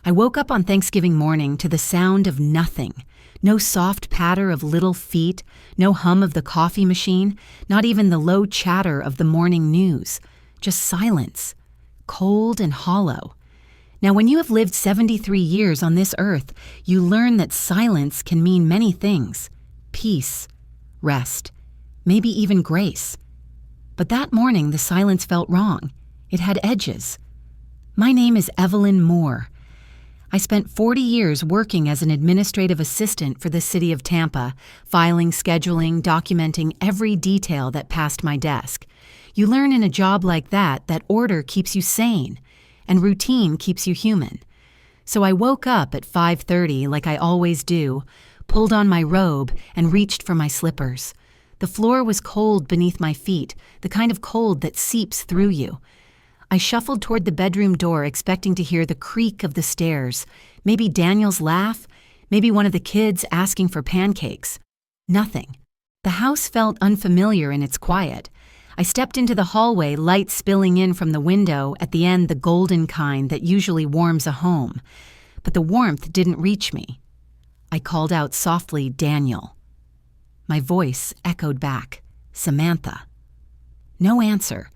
I woke up on Thanksgiving morning to the sound of nothing. No soft patter of little feet, no hum of the coffee machine, not even the low chatter of the morning news. Just silence, cold and hollow. Now, when you have lived 73 years on this earth, you learn that silence can mean many things. Peace, rest, maybe even grace. But that morning, the silence felt wrong. It had edges. My name is Evelyn Moore. I spent 40 years working as an administrative assistant for the city of Tampa, filing, scheduling, documenting every detail that passed my desk. You learn in a job like that order keeps you sane, and routine keeps you human. So I woke up at 5:30 like I always do, pulled on my robe, and reached for my slippers. The floor was cold beneath my feet, the kind of cold that seeps through you. I shuffled toward the bedroom door expecting to hear the creak of the stairs, maybe Daniel's laugh, maybe one of the kids asking for pancakes. Nothing. The house felt unfamiliar in its quiet. I stepped into the hallway, light spilling in from the window, at the end the golden kind that usually warms a home. But the warmth didn't reach me. I called out softly, "Daniel." My voice echoed back, "Samantha." No answer.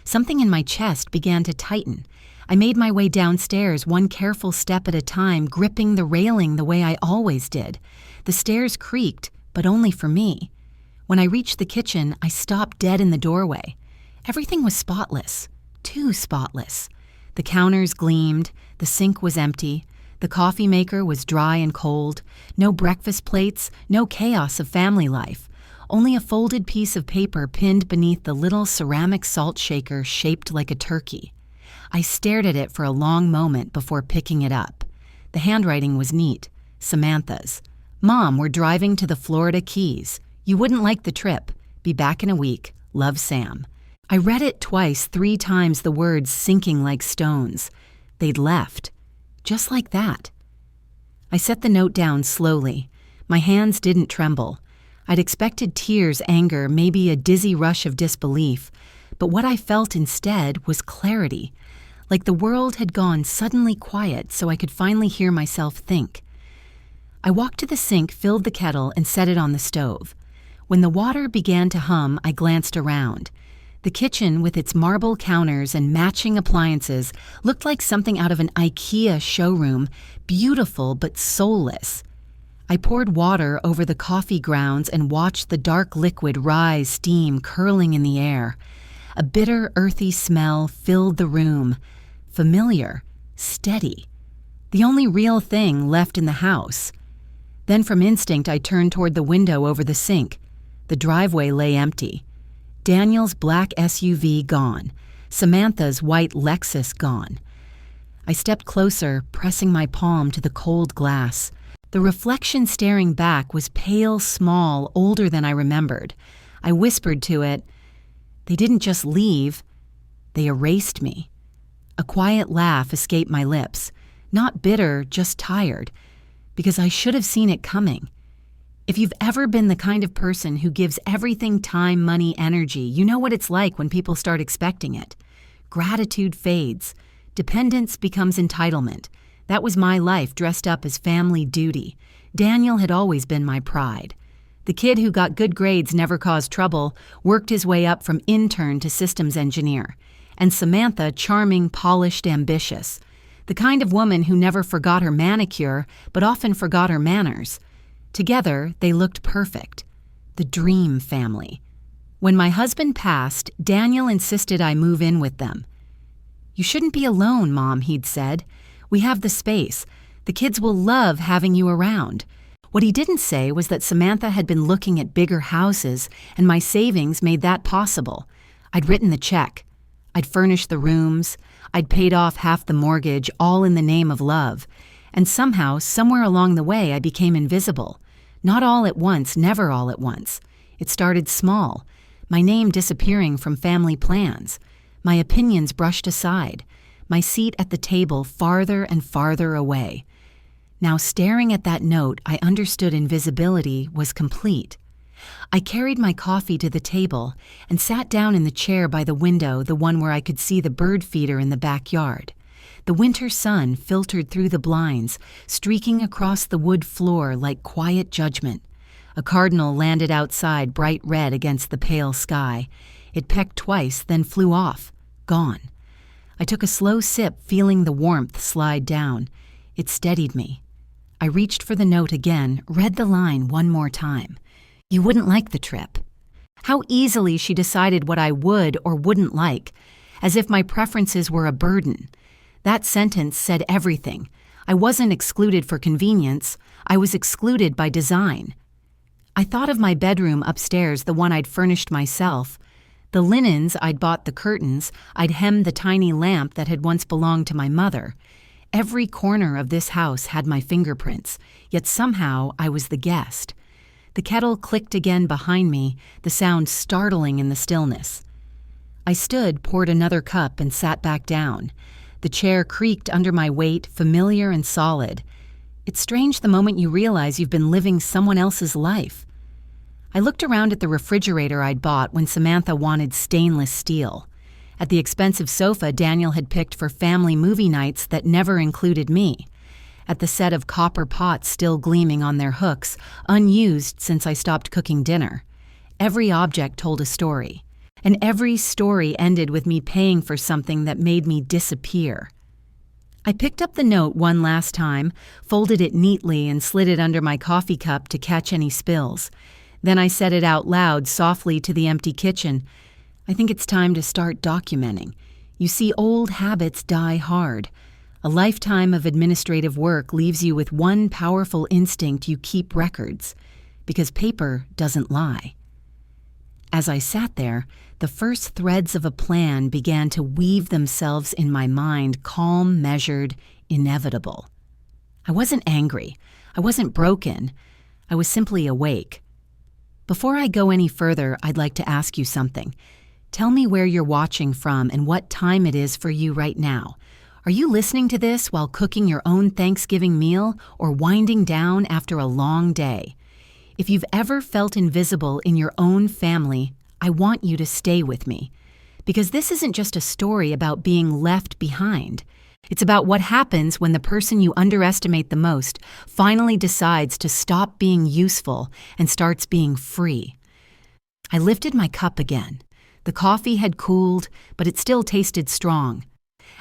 Something in my chest began to tighten. I made my way downstairs, one careful step at a time, gripping the railing the way I always did. The stairs creaked, but only for me. When I reached the kitchen, I stopped dead in the doorway. Everything was spotless, too spotless. The counters gleamed, the sink was empty, the coffee maker was dry and cold, no breakfast plates, no chaos of family life. Only a folded piece of paper pinned beneath the little ceramic salt shaker shaped like a turkey. I stared at it for a long moment before picking it up. The handwriting was neat. Samantha's. "Mom, we're driving to the Florida Keys. You wouldn't like the trip. Be back in a week. Love, Sam." I read it twice, 3 times, the words sinking like stones. They'd left. Just like that. I set the note down slowly. My hands didn't tremble. I'd expected tears, anger, maybe a dizzy rush of disbelief, but what I felt instead was clarity, like the world had gone suddenly quiet so I could finally hear myself think. I walked to the sink, filled the kettle, and set it on the stove. When the water began to hum, I glanced around. The kitchen, with its marble counters and matching appliances, looked like something out of an IKEA showroom, beautiful but soulless. I poured water over the coffee grounds and watched the dark liquid rise, steam curling in the air. A bitter, earthy smell filled the room. Familiar, steady. The only real thing left in the house. Then from instinct, I turned toward the window over the sink. The driveway lay empty. Daniel's black SUV gone. Samantha's white Lexus gone. I stepped closer, pressing my palm to the cold glass. The reflection staring back was pale, small, older than I remembered. I whispered to it, "They didn't just leave, they erased me." A quiet laugh escaped my lips. Not bitter, just tired, because I should have seen it coming. If you've ever been the kind of person who gives everything time, money, energy, you know what it's like when people start expecting it. Gratitude fades. Dependence becomes entitlement. That was my life dressed up as family duty. Daniel had always been my pride. The kid who got good grades, never caused trouble, worked his way up from intern to systems engineer. And Samantha, charming, polished, ambitious. The kind of woman who never forgot her manicure, but often forgot her manners. Together, they looked perfect. The dream family. When my husband passed, Daniel insisted I move in with them. "You shouldn't be alone, Mom," he'd said. "We have the space. The kids will love having you around." What he didn't say was that Samantha had been looking at bigger houses, and my savings made that possible. I'd written the check. I'd furnished the rooms. I'd paid off half the mortgage, all in the name of love. And somehow, somewhere along the way, I became invisible. Not all at once, never all at once. It started small. My name disappearing from family plans. My opinions brushed aside. My seat at the table farther and farther away. Now, staring at that note, I understood invisibility was complete. I carried my coffee to the table and sat down in the chair by the window, the one where I could see the bird feeder in the backyard. The winter sun filtered through the blinds, streaking across the wood floor like quiet judgment. A cardinal landed outside, bright red against the pale sky. It pecked twice, then flew off. Gone. I took a slow sip, feeling the warmth slide down. It steadied me. I reached for the note again, read the line one more time. You wouldn't like the trip. How easily she decided what I would or wouldn't like, as if my preferences were a burden. That sentence said everything. I wasn't excluded for convenience. I was excluded by design. I thought of my bedroom upstairs, the one I'd furnished myself. The linens, I'd bought the curtains. I'd hemmed the tiny lamp that had once belonged to my mother. Every corner of this house had my fingerprints, yet somehow I was the guest. The kettle clicked again behind me, the sound startling in the stillness. I stood, poured another cup, and sat back down. The chair creaked under my weight, familiar and solid. It's strange the moment you realize you've been living someone else's life. I looked around at the refrigerator I'd bought when Samantha wanted stainless steel. At the expensive sofa Daniel had picked for family movie nights that never included me. At the set of copper pots still gleaming on their hooks, unused since I stopped cooking dinner. Every object told a story, and every story ended with me paying for something that made me disappear. I picked up the note one last time, folded it neatly, and slid it under my coffee cup to catch any spills. Then I said it out loud, softly to the empty kitchen. I think it's time to start documenting. You see, old habits die hard. A lifetime of administrative work leaves you with one powerful instinct: you keep records, because paper doesn't lie. As I sat there, the first threads of a plan began to weave themselves in my mind, calm, measured, inevitable. I wasn't angry. I wasn't broken. I was simply awake. Before I go any further, I'd like to ask you something. Tell me where you're watching from and what time it is for you right now. Are you listening to this while cooking your own Thanksgiving meal or winding down after a long day? If you've ever felt invisible in your own family, I want you to stay with me. Because this isn't just a story about being left behind. It's about what happens when the person you underestimate the most finally decides to stop being useful and starts being free. I lifted my cup again. The coffee had cooled, but it still tasted strong.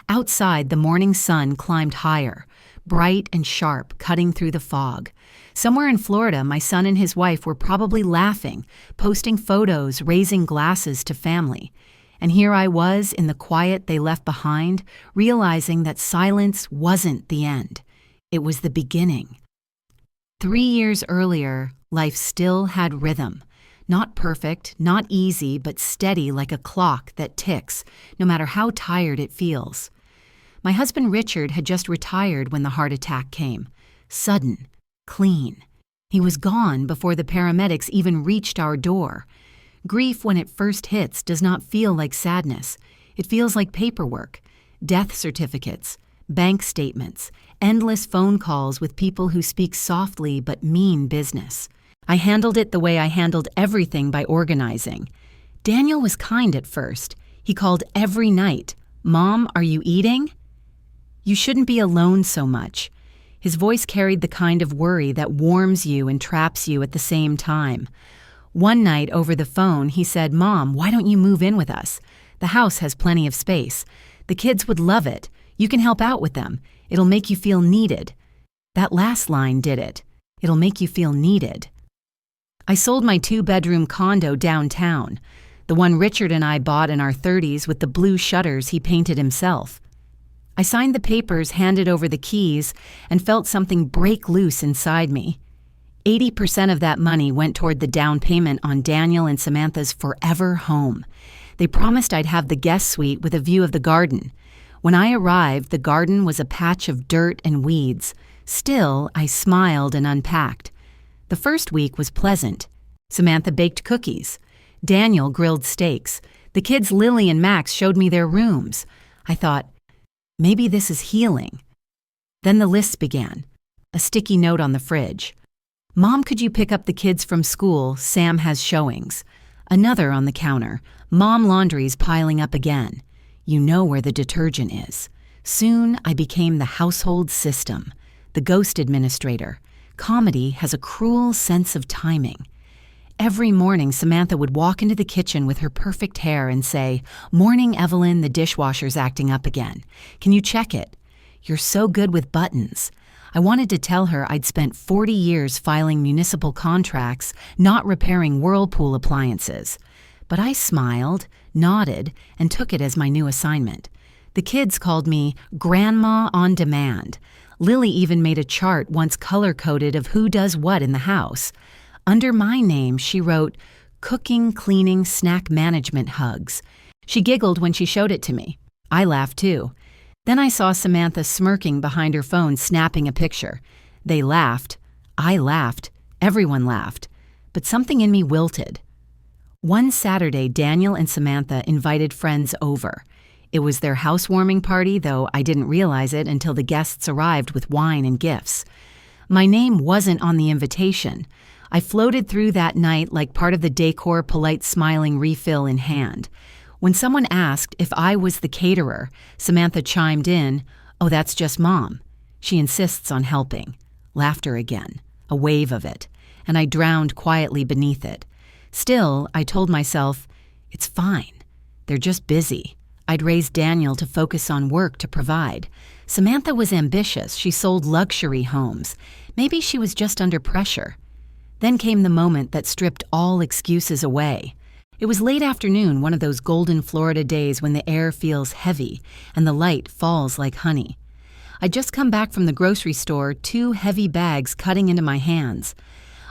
Outside, the morning sun climbed higher, bright and sharp, cutting through the fog. Somewhere in Florida, my son and his wife were probably laughing, posting photos, raising glasses to family. And here I was, in the quiet they left behind, realizing that silence wasn't the end. It was the beginning. 3 years earlier, life still had rhythm. Not perfect, not easy, but steady like a clock that ticks, no matter how tired it feels. My husband Richard had just retired when the heart attack came. Sudden, clean. He was gone before the paramedics even reached our door. Grief, when it first hits, does not feel like sadness. It feels like paperwork, death certificates, bank statements, endless phone calls with people who speak softly but mean business. I handled it the way I handled everything, by organizing. Daniel was kind at first. He called every night. "Mom, are you eating?" "You shouldn't be alone so much." His voice carried the kind of worry that warms you and traps you at the same time. One night over the phone, he said, "Mom, why don't you move in with us? The house has plenty of space. The kids would love it. You can help out with them. It'll make you feel needed." That last line did it. It'll make you feel needed. I sold my 2-bedroom condo downtown, the one Richard and I bought in our 30s with the blue shutters he painted himself. I signed the papers, handed over the keys, and felt something break loose inside me. 80% of that money went toward the down payment on Daniel and Samantha's forever home. They promised I'd have the guest suite with a view of the garden. When I arrived, the garden was a patch of dirt and weeds. Still, I smiled and unpacked. The first week was pleasant. Samantha baked cookies. Daniel grilled steaks. The kids Lily and Max showed me their rooms. I thought, maybe this is healing. Then the lists began. A sticky note on the fridge. "Mom, could you pick up the kids from school? Sam has showings." Another on the counter. "Mom, laundry's piling up again. You know where the detergent is." Soon I became the household system, the ghost administrator. Comedy has a cruel sense of timing. Every morning, Samantha would walk into the kitchen with her perfect hair and say, "Morning, Evelyn, the dishwasher's acting up again. Can you check it? You're so good with buttons." I wanted to tell her I'd spent 40 years filing municipal contracts, not repairing Whirlpool appliances. But I smiled, nodded, and took it as my new assignment. The kids called me Grandma on Demand. Lily even made a chart once color-coded of who does what in the house. Under my name, she wrote, "Cooking, Cleaning, Snack Management Hugs." She giggled when she showed it to me. I laughed too. Then I saw Samantha smirking behind her phone, snapping a picture. They laughed. I laughed. Everyone laughed. But something in me wilted. One Saturday, Daniel and Samantha invited friends over. It was their housewarming party, though I didn't realize it until the guests arrived with wine and gifts. My name wasn't on the invitation. I floated through that night like part of the decor, polite smiling refill in hand. When someone asked if I was the caterer, Samantha chimed in, "Oh, that's just Mom. She insists on helping." Laughter again, a wave of it, and I drowned quietly beneath it. Still, I told myself, it's fine. They're just busy. I'd raised Daniel to focus on work to provide. Samantha was ambitious. She sold luxury homes. Maybe she was just under pressure. Then came the moment that stripped all excuses away. It was late afternoon, one of those golden Florida days when the air feels heavy and the light falls like honey. I'd just come back from the grocery store, 2 heavy bags cutting into my hands.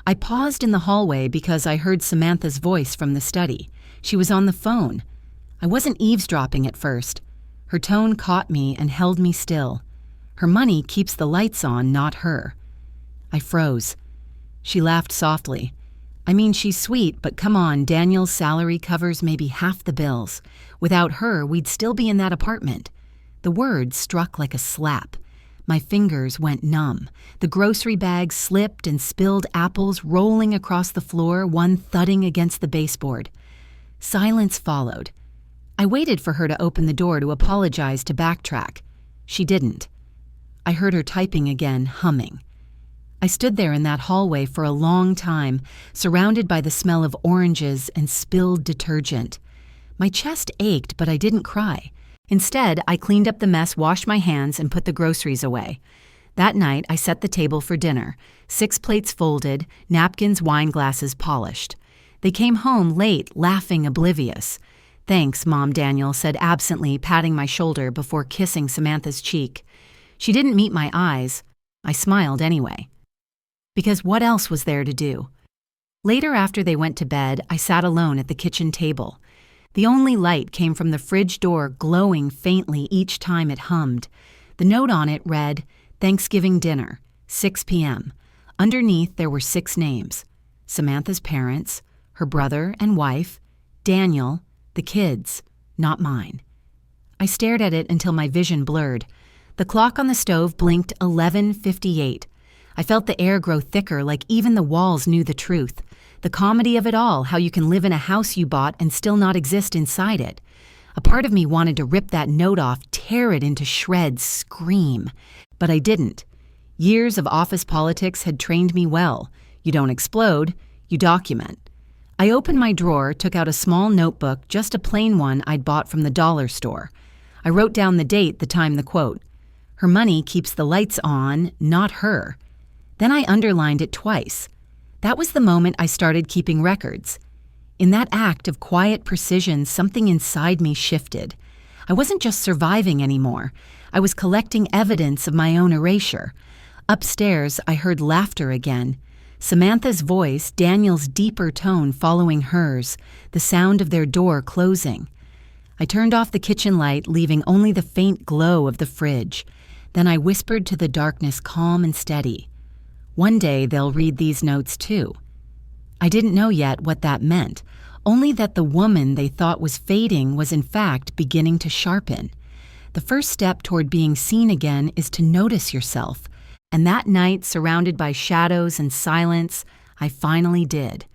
I paused in the hallway because I heard Samantha's voice from the study. She was on the phone. I wasn't eavesdropping at first. Her tone caught me and held me still. Her money keeps the lights on, not her. I froze. She laughed softly. "I mean, she's sweet, but come on, Daniel's salary covers maybe half the bills. Without her, we'd still be in that apartment." The words struck like a slap. My fingers went numb. The grocery bags slipped and spilled apples rolling across the floor, one thudding against the baseboard. Silence followed. I waited for her to open the door to apologize, to backtrack. She didn't. I heard her typing again, humming. I stood there in that hallway for a long time, surrounded by the smell of oranges and spilled detergent. My chest ached, but I didn't cry. Instead, I cleaned up the mess, washed my hands, and put the groceries away. That night, I set the table for dinner, 6 plates folded, napkins, wine glasses polished. They came home late, laughing, oblivious. "Thanks, Mom," Daniel said absently, patting my shoulder before kissing Samantha's cheek. She didn't meet my eyes. I smiled anyway. Because what else was there to do? Later, after they went to bed, I sat alone at the kitchen table. The only light came from the fridge door, glowing faintly each time it hummed. The note on it read, "Thanksgiving dinner, 6 p.m. Underneath, there were 6 names. Samantha's parents, her brother and wife, Daniel, the kids, not mine. I stared at it until my vision blurred. The clock on the stove blinked 11:58. I felt the air grow thicker, like even the walls knew the truth. The comedy of it all, how you can live in a house you bought and still not exist inside it. A part of me wanted to rip that note off, tear it into shreds, scream. But I didn't. Years of office politics had trained me well. You don't explode, you document. I opened my drawer, took out a small notebook, just a plain one I'd bought from the dollar store. I wrote down the date, the time, the quote. "Her money keeps the lights on, not her." Then I underlined it twice. That was the moment I started keeping records. In that act of quiet precision, something inside me shifted. I wasn't just surviving anymore. I was collecting evidence of my own erasure. Upstairs, I heard laughter again. Samantha's voice, Daniel's deeper tone following hers, the sound of their door closing. I turned off the kitchen light, leaving only the faint glow of the fridge. Then I whispered to the darkness, calm and steady. One day they'll read these notes too. I didn't know yet what that meant, only that the woman they thought was fading was in fact beginning to sharpen. The first step toward being seen again is to notice yourself, and that night, surrounded by shadows and silence, I finally did.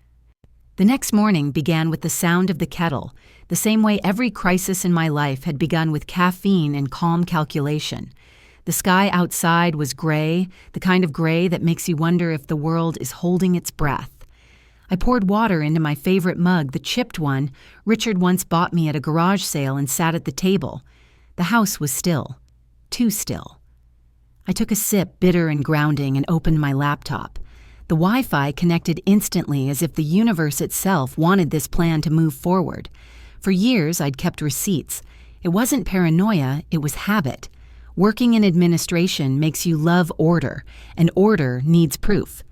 The next morning began with the sound of the kettle. the same way every crisis in my life had begun with caffeine and calm calculation. The sky outside was gray, the kind of gray that makes you wonder if the world is holding its breath. I poured water into my favorite mug, the chipped one Richard once bought me at a garage sale, and sat at the table. The house was still. Too still. I took a sip, bitter and grounding, and opened my laptop. The Wi-Fi connected instantly, as if the universe itself wanted this plan to move forward. For years, I'd kept receipts. It wasn't paranoia, it was habit. Working in administration makes you love order, and order needs proof.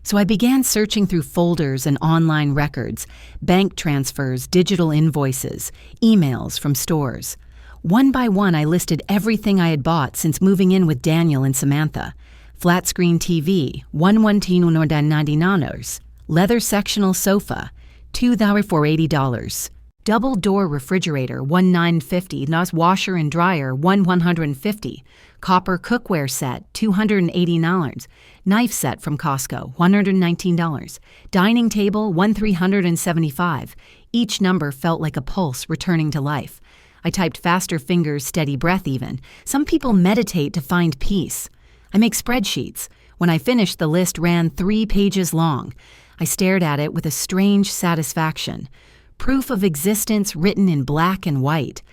So I began searching through folders and online records, bank transfers, digital invoices, emails from stores. One by one, I listed everything I had bought since moving in with Daniel and Samantha. Flat screen TV, $119.99. Leather sectional sofa, $2 for $80. Double door refrigerator, $19.50. NOS washer and dryer, $150. Copper cookware set, $280. Knife set from Costco, $119. Dining table, $1,375. Each number felt like a pulse returning to life. I typed faster fingers, steady breath even. Some people meditate to find peace. I make spreadsheets. When I finished, the list ran 3 pages long. I stared at it with a strange satisfaction. Proof of existence written in black and white.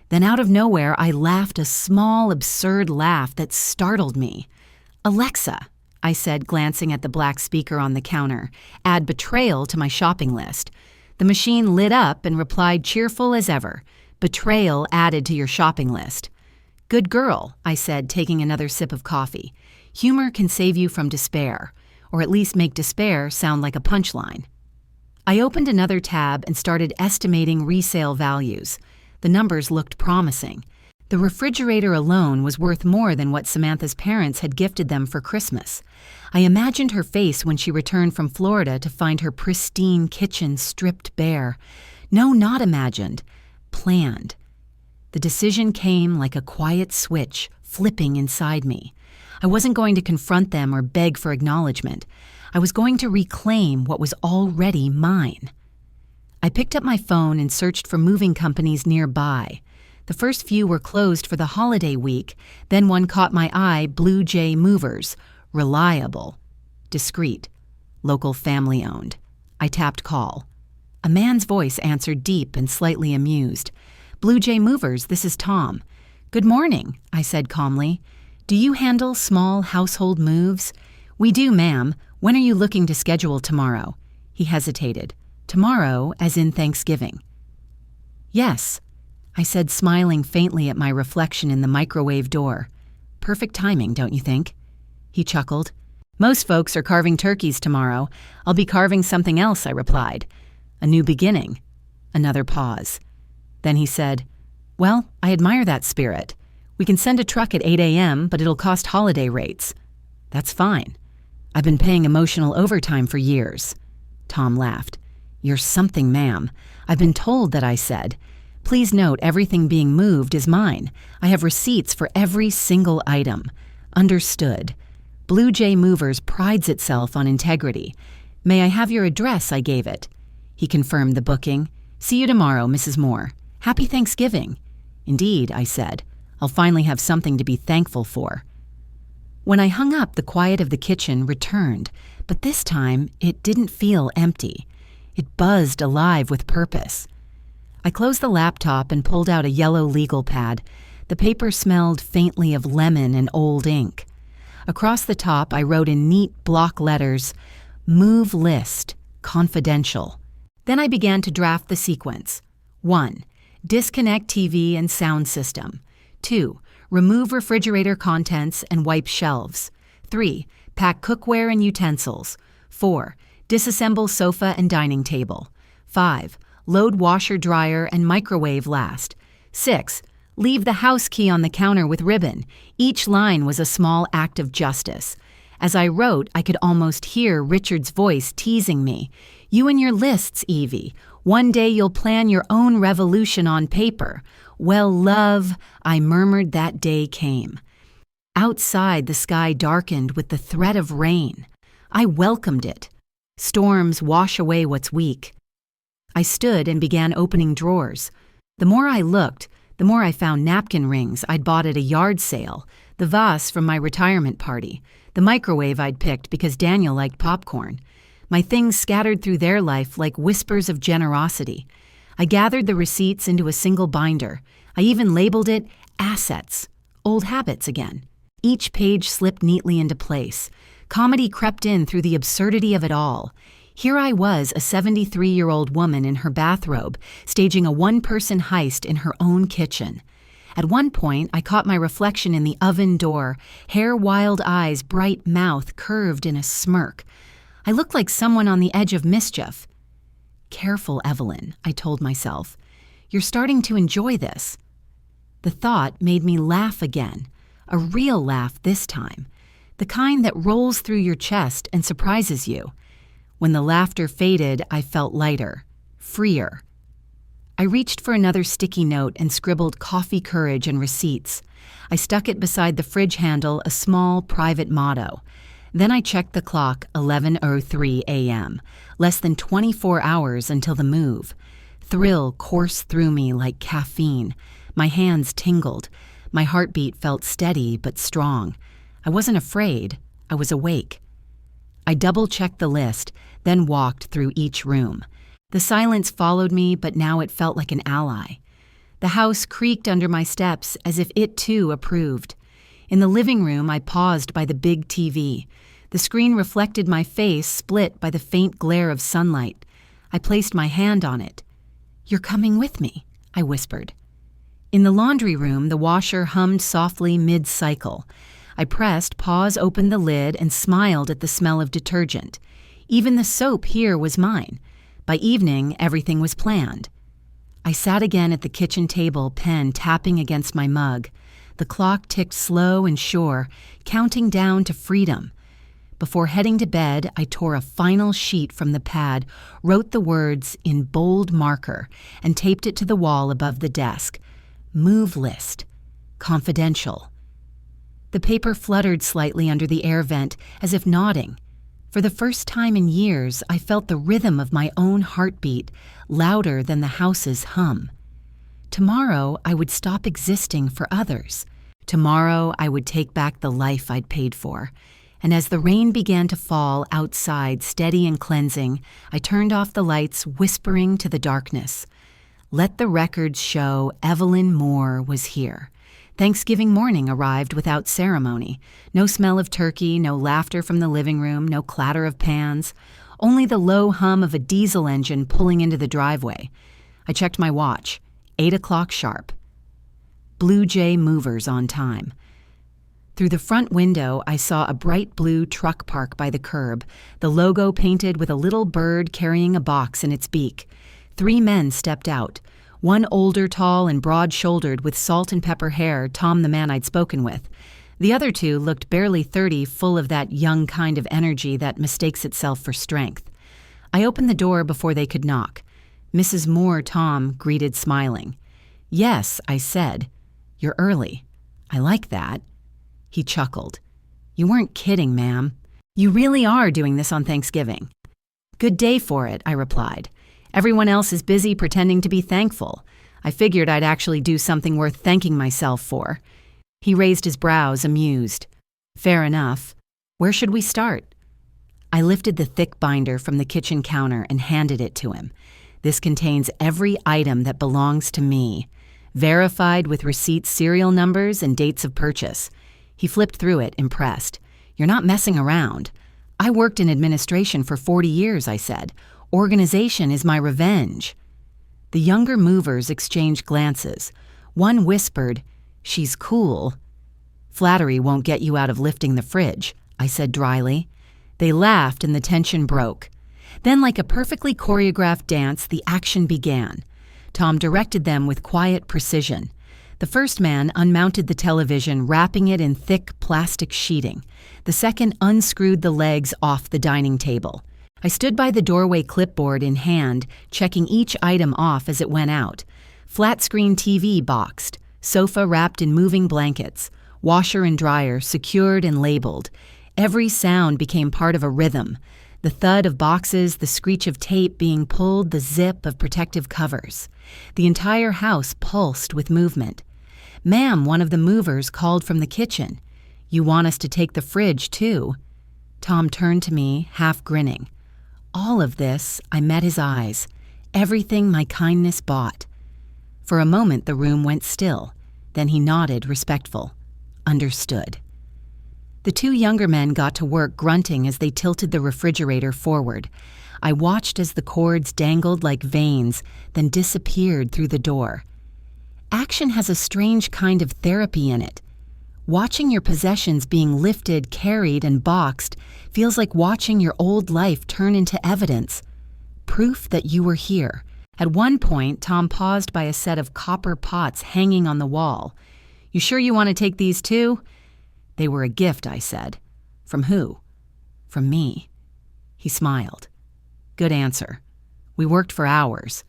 Then out of nowhere, I laughed a small, absurd laugh that startled me. "Alexa," I said, glancing at the black speaker on the counter, "add betrayal to my shopping list." The machine lit up and replied, cheerful as ever, "Betrayal added to your shopping list." "Good girl," I said, taking another sip of coffee. Humor can save you from despair, or at least make despair sound like a punchline. I opened another tab and started estimating resale values. The numbers looked promising. The refrigerator alone was worth more than what Samantha's parents had gifted them for Christmas. I imagined her face when she returned from Florida to find her pristine kitchen stripped bare. No, not imagined. Planned. The decision came like a quiet switch, flipping inside me. I wasn't going to confront them or beg for acknowledgement. I was going to reclaim what was already mine. I picked up my phone and searched for moving companies nearby. The first few were closed for the holiday week, then one caught my eye, Blue Jay Movers. Reliable. Discreet. Local family-owned. I tapped call. A man's voice answered, deep and slightly amused. "Blue Jay Movers, this is Tom." "Good morning," I said calmly. "Do you handle small household moves?" "We do, ma'am. When are you looking to schedule tomorrow?" He hesitated. "Tomorrow, as in Thanksgiving." "Yes," I said, smiling faintly at my reflection in the microwave door. "Perfect timing, don't you think?" He chuckled. "Most folks are carving turkeys tomorrow. I'll be carving something else," I replied. "A new beginning." Another pause. Then he said, "Well, I admire that spirit. We can send a truck at 8 a.m., but it'll cost holiday rates." "That's fine. I've been paying emotional overtime for years." Tom laughed. "You're something, ma'am. I've been told that," I said. "Please note everything being moved is mine. I have receipts for every single item." "Understood. Blue Jay Movers prides itself on integrity. May I have your address?" I gave it. He confirmed the booking. "See you tomorrow, Mrs. Moore. Happy Thanksgiving." "Indeed," I said. "I'll finally have something to be thankful for." When I hung up, the quiet of the kitchen returned, but this time it didn't feel empty. It buzzed alive with purpose. I closed the laptop and pulled out a yellow legal pad. The paper smelled faintly of lemon and old ink. Across the top, I wrote in neat block letters, "Move list, confidential." Then I began to draft the sequence. 1. Disconnect TV and sound system. 2. Remove refrigerator contents and wipe shelves. 3. Pack cookware and utensils. 4. Disassemble sofa and dining table. 5. Load washer, dryer, and microwave last. 6. Leave the house key on the counter with ribbon. Each line was a small act of justice. As I wrote, I could almost hear Richard's voice teasing me. "You and your lists, Evie. One day you'll plan your own revolution on paper." "Well, love," I murmured. That day came. Outside, the sky darkened with the threat of rain. I welcomed it. Storms wash away what's weak. I stood and began opening drawers. The more I looked, the more I found napkin rings I'd bought at a yard sale, the vase from my retirement party, the microwave I'd picked because Daniel liked popcorn. My things scattered through their life like whispers of generosity. I gathered the receipts into a single binder. I even labeled it Assets, Old Habits again. Each page slipped neatly into place. Comedy crept in through the absurdity of it all. Here I was, a 73-year-old woman in her bathrobe, staging a one-person heist in her own kitchen. At one point, I caught my reflection in the oven door, hair, wild eyes, bright mouth curved in a smirk. I looked like someone on the edge of mischief. "Careful, Evelyn," I told myself. "You're starting to enjoy this." The thought made me laugh again, a real laugh this time, the kind that rolls through your chest and surprises you. When the laughter faded, I felt lighter, freer. I reached for another sticky note and scribbled coffee, courage, and receipts. I stuck it beside the fridge handle, a small, private motto. Then I checked the clock, 11:03 a.m., less than 24 hours until the move. Thrill coursed through me like caffeine. My hands tingled. My heartbeat felt steady but strong. I wasn't afraid. I was awake. I double-checked the list, then walked through each room. The silence followed me, but now it felt like an ally. The house creaked under my steps as if it too approved. In the living room, I paused by the big TV. The screen reflected my face, split by the faint glare of sunlight. I placed my hand on it. "You're coming with me," I whispered. In the laundry room, the washer hummed softly mid-cycle. I pressed pause, opened the lid, and smiled at the smell of detergent. Even the soap here was mine. By evening, everything was planned. I sat again at the kitchen table, pen tapping against my mug. The clock ticked slow and sure, counting down to freedom. Before heading to bed, I tore a final sheet from the pad, wrote the words in bold marker, and taped it to the wall above the desk. Move list. Confidential. The paper fluttered slightly under the air vent, as if nodding. For the first time in years, I felt the rhythm of my own heartbeat, louder than the house's hum. Tomorrow, I would stop existing for others. Tomorrow, I would take back the life I'd paid for. And as the rain began to fall outside, steady and cleansing, I turned off the lights, whispering to the darkness. Let the records show Evelyn Moore was here. Thanksgiving morning arrived without ceremony. No smell of turkey, no laughter from the living room, no clatter of pans. Only the low hum of a diesel engine pulling into the driveway. I checked my watch. 8 o'clock sharp. Blue Jay movers on time. Through the front window, I saw a bright blue truck park by the curb, the logo painted with a little bird carrying a box in its beak. 3 men stepped out. One older, tall, and broad-shouldered with salt and pepper hair, Tom the man I'd spoken with. The other 2 looked barely 30, full of that young kind of energy that mistakes itself for strength. I opened the door before they could knock. Mrs. Moore, Tom greeted smiling. "Yes," I said. "You're early. I like that." He chuckled. "You weren't kidding, ma'am. You really are doing this on Thanksgiving." "Good day for it," I replied. "Everyone else is busy pretending to be thankful. I figured I'd actually do something worth thanking myself for." He raised his brows, amused. "Fair enough. Where should we start?" I lifted the thick binder from the kitchen counter and handed it to him. "This contains every item that belongs to me, verified with receipt serial numbers and dates of purchase." He flipped through it, impressed. "You're not messing around." "I worked in administration for 40 years, I said. "Organization is my revenge." The younger movers exchanged glances. One whispered, "She's cool." "Flattery won't get you out of lifting the fridge," I said dryly. They laughed and the tension broke. Then, like a perfectly choreographed dance, the action began. Tom directed them with quiet precision. The first man unmounted the television, wrapping it in thick plastic sheeting. The second unscrewed the legs off the dining table. I stood by the doorway, clipboard in hand, checking each item off as it went out. Flat-screen TV boxed, sofa wrapped in moving blankets, washer and dryer secured and labeled. Every sound became part of a rhythm. The thud of boxes, the screech of tape being pulled, the zip of protective covers. The entire house pulsed with movement. "Ma'am," one of the movers called from the kitchen. "You want us to take the fridge, too?" Tom turned to me, half grinning. All of this, I met his eyes. Everything my kindness bought. For a moment the room went still. Then he nodded, respectful. Understood. The two younger men got to work grunting as they tilted the refrigerator forward. I watched as the cords dangled like veins, then disappeared through the door. Action has a strange kind of therapy in it. Watching your possessions being lifted, carried, and boxed feels like watching your old life turn into evidence. Proof that you were here. At one point, Tom paused by a set of copper pots hanging on the wall. "You sure you want to take these too?" "They were a gift," I said. "From who?" "From me." He smiled. "Good answer. We worked for hours."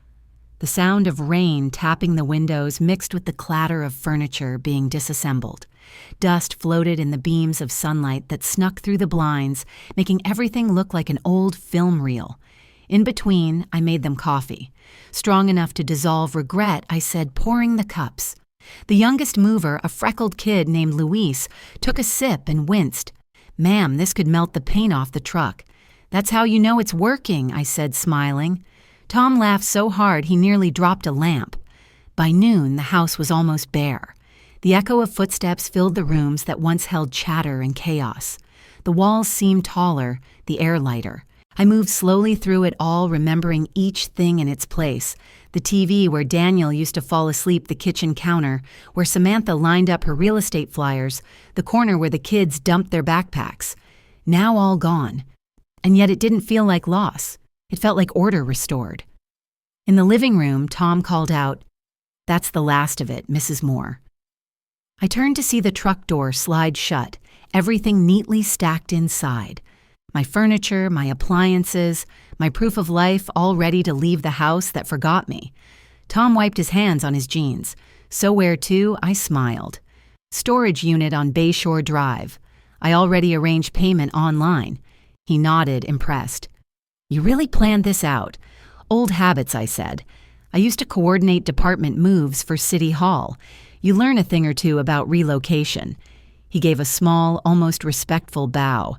The sound of rain tapping the windows mixed with the clatter of furniture being disassembled. Dust floated in the beams of sunlight that snuck through the blinds, making everything look like an old film reel. In between, I made them coffee. Strong enough to dissolve regret, I said, pouring the cups. The youngest mover, a freckled kid named Luis, took a sip and winced. "Ma'am, this could melt the paint off the truck." "That's how you know it's working," I said, smiling. Tom laughed so hard he nearly dropped a lamp. By noon, the house was almost bare. The echo of footsteps filled the rooms that once held chatter and chaos. The walls seemed taller, the air lighter. I moved slowly through it all, remembering each thing in its place. The TV where Daniel used to fall asleep, the kitchen counter, where Samantha lined up her real estate flyers, the corner where the kids dumped their backpacks. Now all gone. And yet it didn't feel like loss. It felt like order restored. In the living room, Tom called out, "That's the last of it, Mrs. Moore." I turned to see the truck door slide shut, everything neatly stacked inside. My furniture, my appliances, my proof of life all ready to leave the house that forgot me. Tom wiped his hands on his jeans. "So where to?" I smiled. "Storage unit on Bayshore Drive. I already arranged payment online." He nodded, impressed. "You really planned this out." "Old habits," I said. "I used to coordinate department moves for City Hall. You learn a thing or two about relocation." He gave a small, almost respectful bow.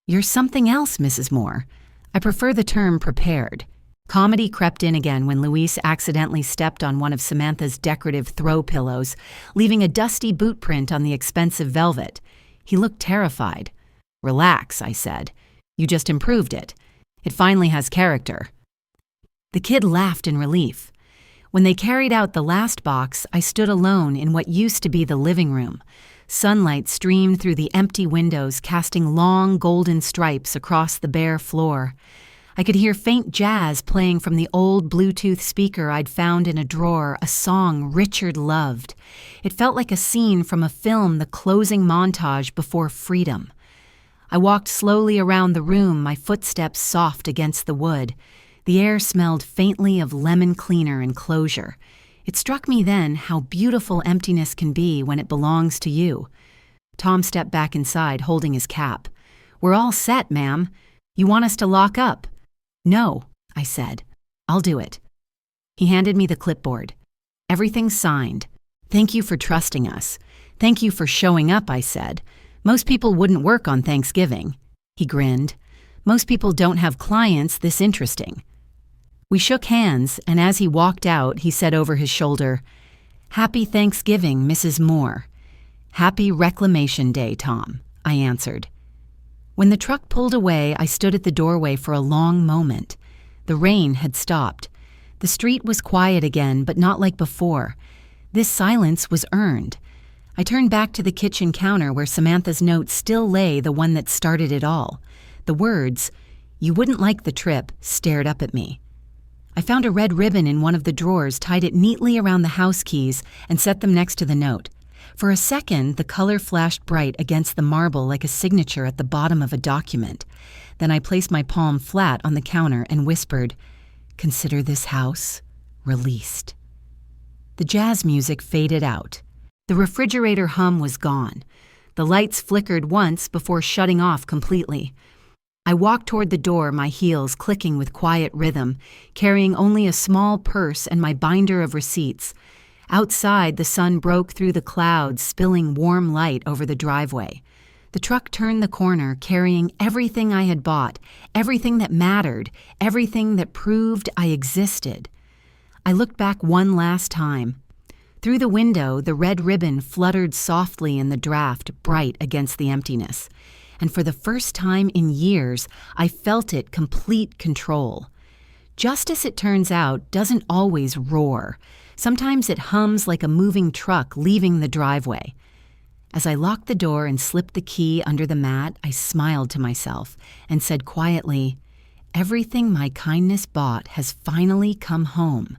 "You're something else, Mrs. Moore. I prefer the term prepared." Comedy crept in again when Luis accidentally stepped on one of Samantha's decorative throw pillows, leaving a dusty boot print on the expensive velvet. He looked terrified. "Relax," I said. "You just improved it. It finally has character." The kid laughed in relief. When they carried out the last box, I stood alone in what used to be the living room. Sunlight streamed through the empty windows, casting long golden stripes across the bare floor. I could hear faint jazz playing from the old Bluetooth speaker I'd found in a drawer, a song Richard loved. It felt like a scene from a film, the closing montage before freedom. I walked slowly around the room, my footsteps soft against the wood. The air smelled faintly of lemon cleaner and closure. It struck me then how beautiful emptiness can be when it belongs to you. Tom stepped back inside, holding his cap. "We're all set, ma'am. You want us to lock up?" "No," I said. "I'll do it." He handed me the clipboard. "Everything's signed. Thank you for trusting us. Thank you for showing up," I said. "Most people wouldn't work on Thanksgiving." He grinned. "Most people don't have clients this interesting." We shook hands, and as he walked out, he said over his shoulder, "Happy Thanksgiving, Mrs. Moore." "Happy Reclamation Day, Tom," I answered. When the truck pulled away, I stood at the doorway for a long moment. The rain had stopped. The street was quiet again, but not like before. This silence was earned. I turned back to the kitchen counter where Samantha's note still lay, the one that started it all. The words, "You wouldn't like the trip," stared up at me. I found a red ribbon in one of the drawers, tied it neatly around the house keys, and set them next to the note. For a second, the color flashed bright against the marble like a signature at the bottom of a document. Then I placed my palm flat on the counter and whispered, "Consider this house released." The jazz music faded out. The refrigerator hum was gone. The lights flickered once before shutting off completely. I walked toward the door, my heels clicking with quiet rhythm, carrying only a small purse and my binder of receipts. Outside, the sun broke through the clouds, spilling warm light over the driveway. The truck turned the corner, carrying everything I had bought, everything that mattered, everything that proved I existed. I looked back one last time. Through the window, the red ribbon fluttered softly in the draft, bright against the emptiness. And for the first time in years, I felt it complete control. Justice, it turns out, doesn't always roar. Sometimes it hums like a moving truck leaving the driveway. As I locked the door and slipped the key under the mat, I smiled to myself and said quietly, "Everything my kindness bought has finally come home."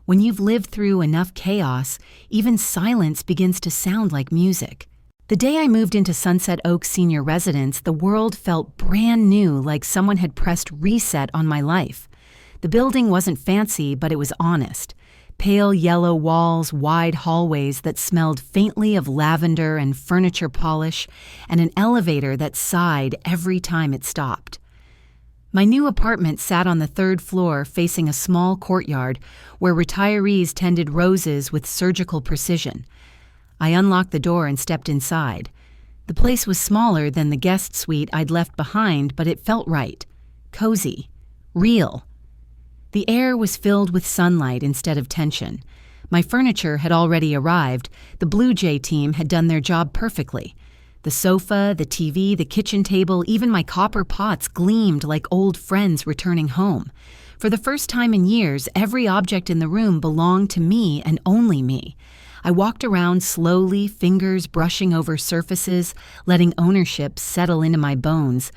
When you've lived through enough chaos, even silence begins to sound like music. The day I moved into Sunset Oaks Senior Residence, the world felt brand new, like someone had pressed reset on my life. The building wasn't fancy, but it was honest. Pale yellow walls, wide hallways that smelled faintly of lavender and furniture polish, and an elevator that sighed every time it stopped. My new apartment sat on the third floor facing a small courtyard where retirees tended roses with surgical precision. I unlocked the door and stepped inside. The place was smaller than the guest suite I'd left behind, but it felt right. Cozy. Real. The air was filled with sunlight instead of tension. My furniture had already arrived. The Blue Jay team had done their job perfectly. The sofa, the TV, the kitchen table, even my copper pots gleamed like old friends returning home. For the first time in years, every object in the room belonged to me and only me. I walked around slowly, fingers brushing over surfaces, letting ownership settle into my bones.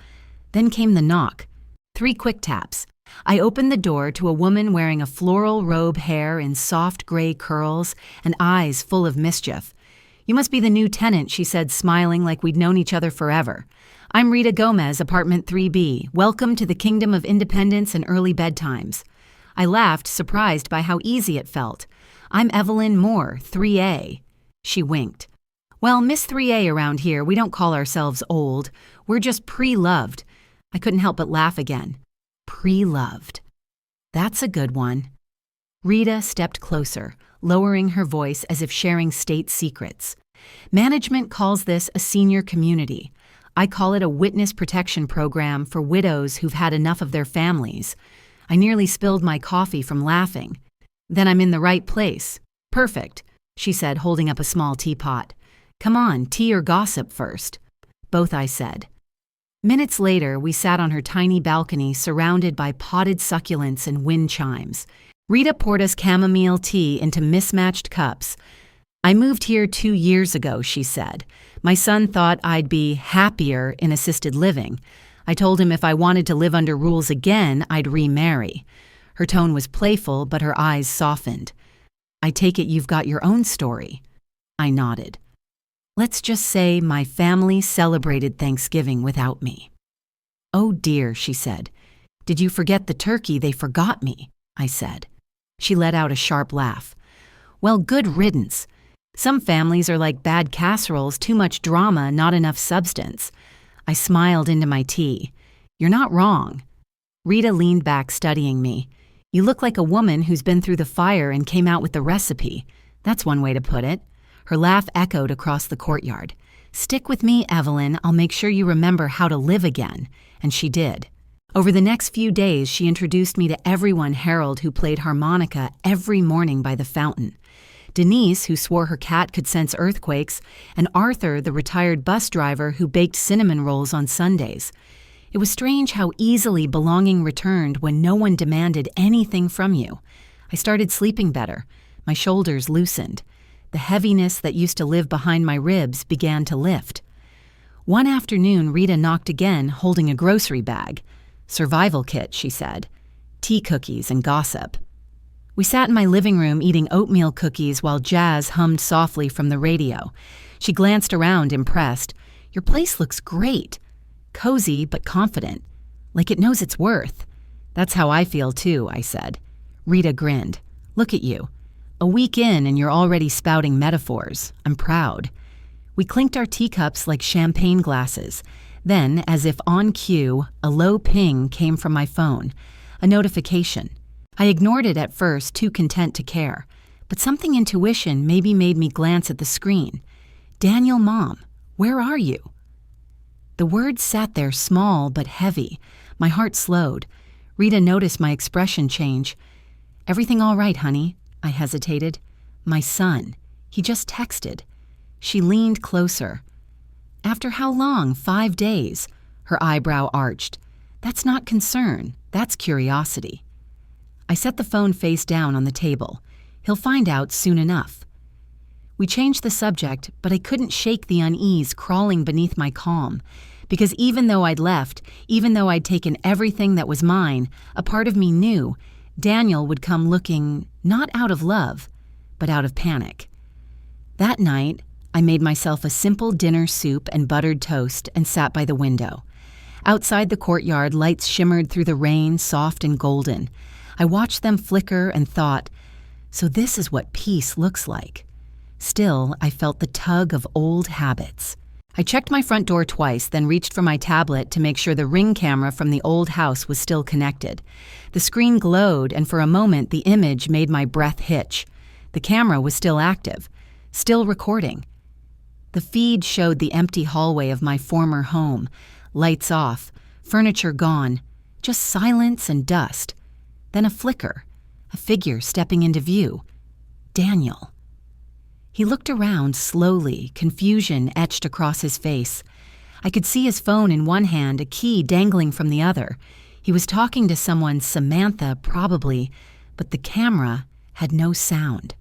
Then came the knock. 3 quick taps. I opened the door to a woman wearing a floral robe, hair in soft gray curls, and eyes full of mischief. "You must be the new tenant," she said, smiling like we'd known each other forever. "I'm Rita Gomez, apartment 3B. Welcome to the kingdom of independence and early bedtimes." I laughed, surprised by how easy it felt. "I'm Evelyn Moore, 3A. She winked. "Well, Miss 3A around here, we don't call ourselves old. We're just pre-loved." I couldn't help but laugh again. Pre-loved. That's a good one. Rita stepped closer, lowering her voice as if sharing state secrets. "Management calls this a senior community. I call it a witness protection program for widows who've had enough of their families." I nearly spilled my coffee from laughing. "Then I'm in the right place. Perfect," she said, holding up a small teapot. "Come on, tea or gossip first?" "Both," I said. Minutes later, we sat on her tiny balcony surrounded by potted succulents and wind chimes. Rita poured us chamomile tea into mismatched cups. "I moved here 2 years ago," she said. "My son thought I'd be happier in assisted living. I told him if I wanted to live under rules again, I'd remarry." Her tone was playful, but her eyes softened. "I take it you've got your own story." I nodded. "Let's just say my family celebrated Thanksgiving without me." "Oh dear," she said. "Did you forget the turkey? They forgot me," I said. She let out a sharp laugh. "Well, good riddance. Some families are like bad casseroles, too much drama, not enough substance." I smiled into my tea. "You're not wrong." Rita leaned back, studying me. "You look like a woman who's been through the fire and came out with the recipe. That's one way to put it." Her laugh echoed across the courtyard. "Stick with me, Evelyn. I'll make sure you remember how to live again." And she did. Over the next few days, she introduced me to everyone: Harold, who played harmonica every morning by the fountain; Denise, who swore her cat could sense earthquakes; and Arthur, the retired bus driver who baked cinnamon rolls on Sundays. It was strange how easily belonging returned when no one demanded anything from you. I started sleeping better. My shoulders loosened. The heaviness that used to live behind my ribs began to lift. One afternoon, Rita knocked again, holding a grocery bag. "Survival kit," she said. "Tea, cookies, and gossip." We sat in my living room eating oatmeal cookies while jazz hummed softly from the radio. She glanced around, impressed. "Your place looks great. Cozy, but confident. Like it knows its worth." "That's how I feel, too," I said. Rita grinned. "Look at you. A week in and you're already spouting metaphors. I'm proud." We clinked our teacups like champagne glasses. Then, as if on cue, a low ping came from my phone, a notification. I ignored it at first, too content to care, but something intuition maybe made me glance at the screen. "Daniel, Mom, where are you?" The words sat there small but heavy. My heart slowed. Rita noticed my expression change. "Everything all right, honey?" I hesitated. "My son. He just texted." She leaned closer. "After how long? 5 days?" Her eyebrow arched. "That's not concern. That's curiosity." I set the phone face down on the table. "He'll find out soon enough." We changed the subject, but I couldn't shake the unease crawling beneath my calm, because even though I'd left, even though I'd taken everything that was mine, a part of me knew Daniel would come looking not out of love, but out of panic. That night, I made myself a simple dinner soup and buttered toast and sat by the window. Outside the courtyard, lights shimmered through the rain, soft and golden. I watched them flicker and thought, so this is what peace looks like. Still, I felt the tug of old habits. I checked my front door twice, then reached for my tablet to make sure the Ring camera from the old house was still connected. The screen glowed, and for a moment the image made my breath hitch. The camera was still active, still recording. The feed showed the empty hallway of my former home, lights off, furniture gone, just silence and dust. Then a flicker, a figure stepping into view. Daniel. He looked around slowly, confusion etched across his face. I could see his phone in one hand, a key dangling from the other. He was talking to someone, Samantha, probably, but the camera had no sound.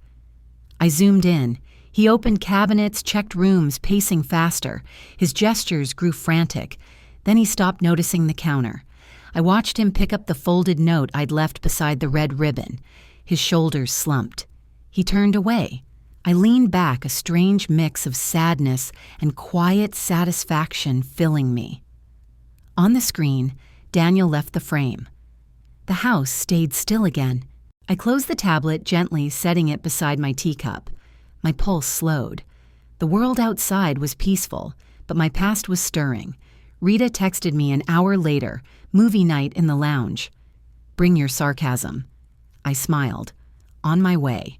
I zoomed in. He opened cabinets, checked rooms, pacing faster. His gestures grew frantic. Then he stopped noticing the counter. I watched him pick up the folded note I'd left beside the red ribbon. His shoulders slumped. He turned away. I leaned back, a strange mix of sadness and quiet satisfaction filling me. On the screen, Daniel left the frame. The house stayed still again. I closed the tablet gently, setting it beside my teacup. My pulse slowed. The world outside was peaceful, but my past was stirring. Rita texted me an hour later, movie night in the lounge. "Bring your sarcasm." I smiled. On my way.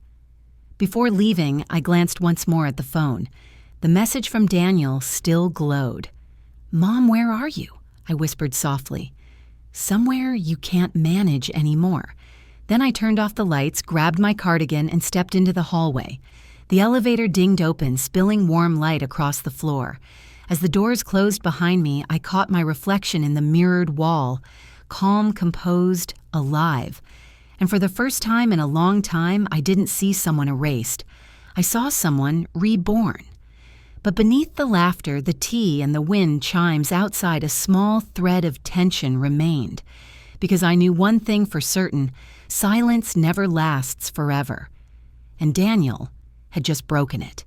Before leaving, I glanced once more at the phone. The message from Daniel still glowed. "Mom, where are you?" I whispered softly. "Somewhere you can't manage anymore." Then I turned off the lights, grabbed my cardigan, and stepped into the hallway. The elevator dinged open, spilling warm light across the floor. As the doors closed behind me, I caught my reflection in the mirrored wall, calm, composed, alive. And for the first time in a long time, I didn't see someone erased. I saw someone reborn. But beneath the laughter, the tea, and the wind chimes outside, a small thread of tension remained. Because I knew one thing for certain, silence never lasts forever. And Daniel had just broken it.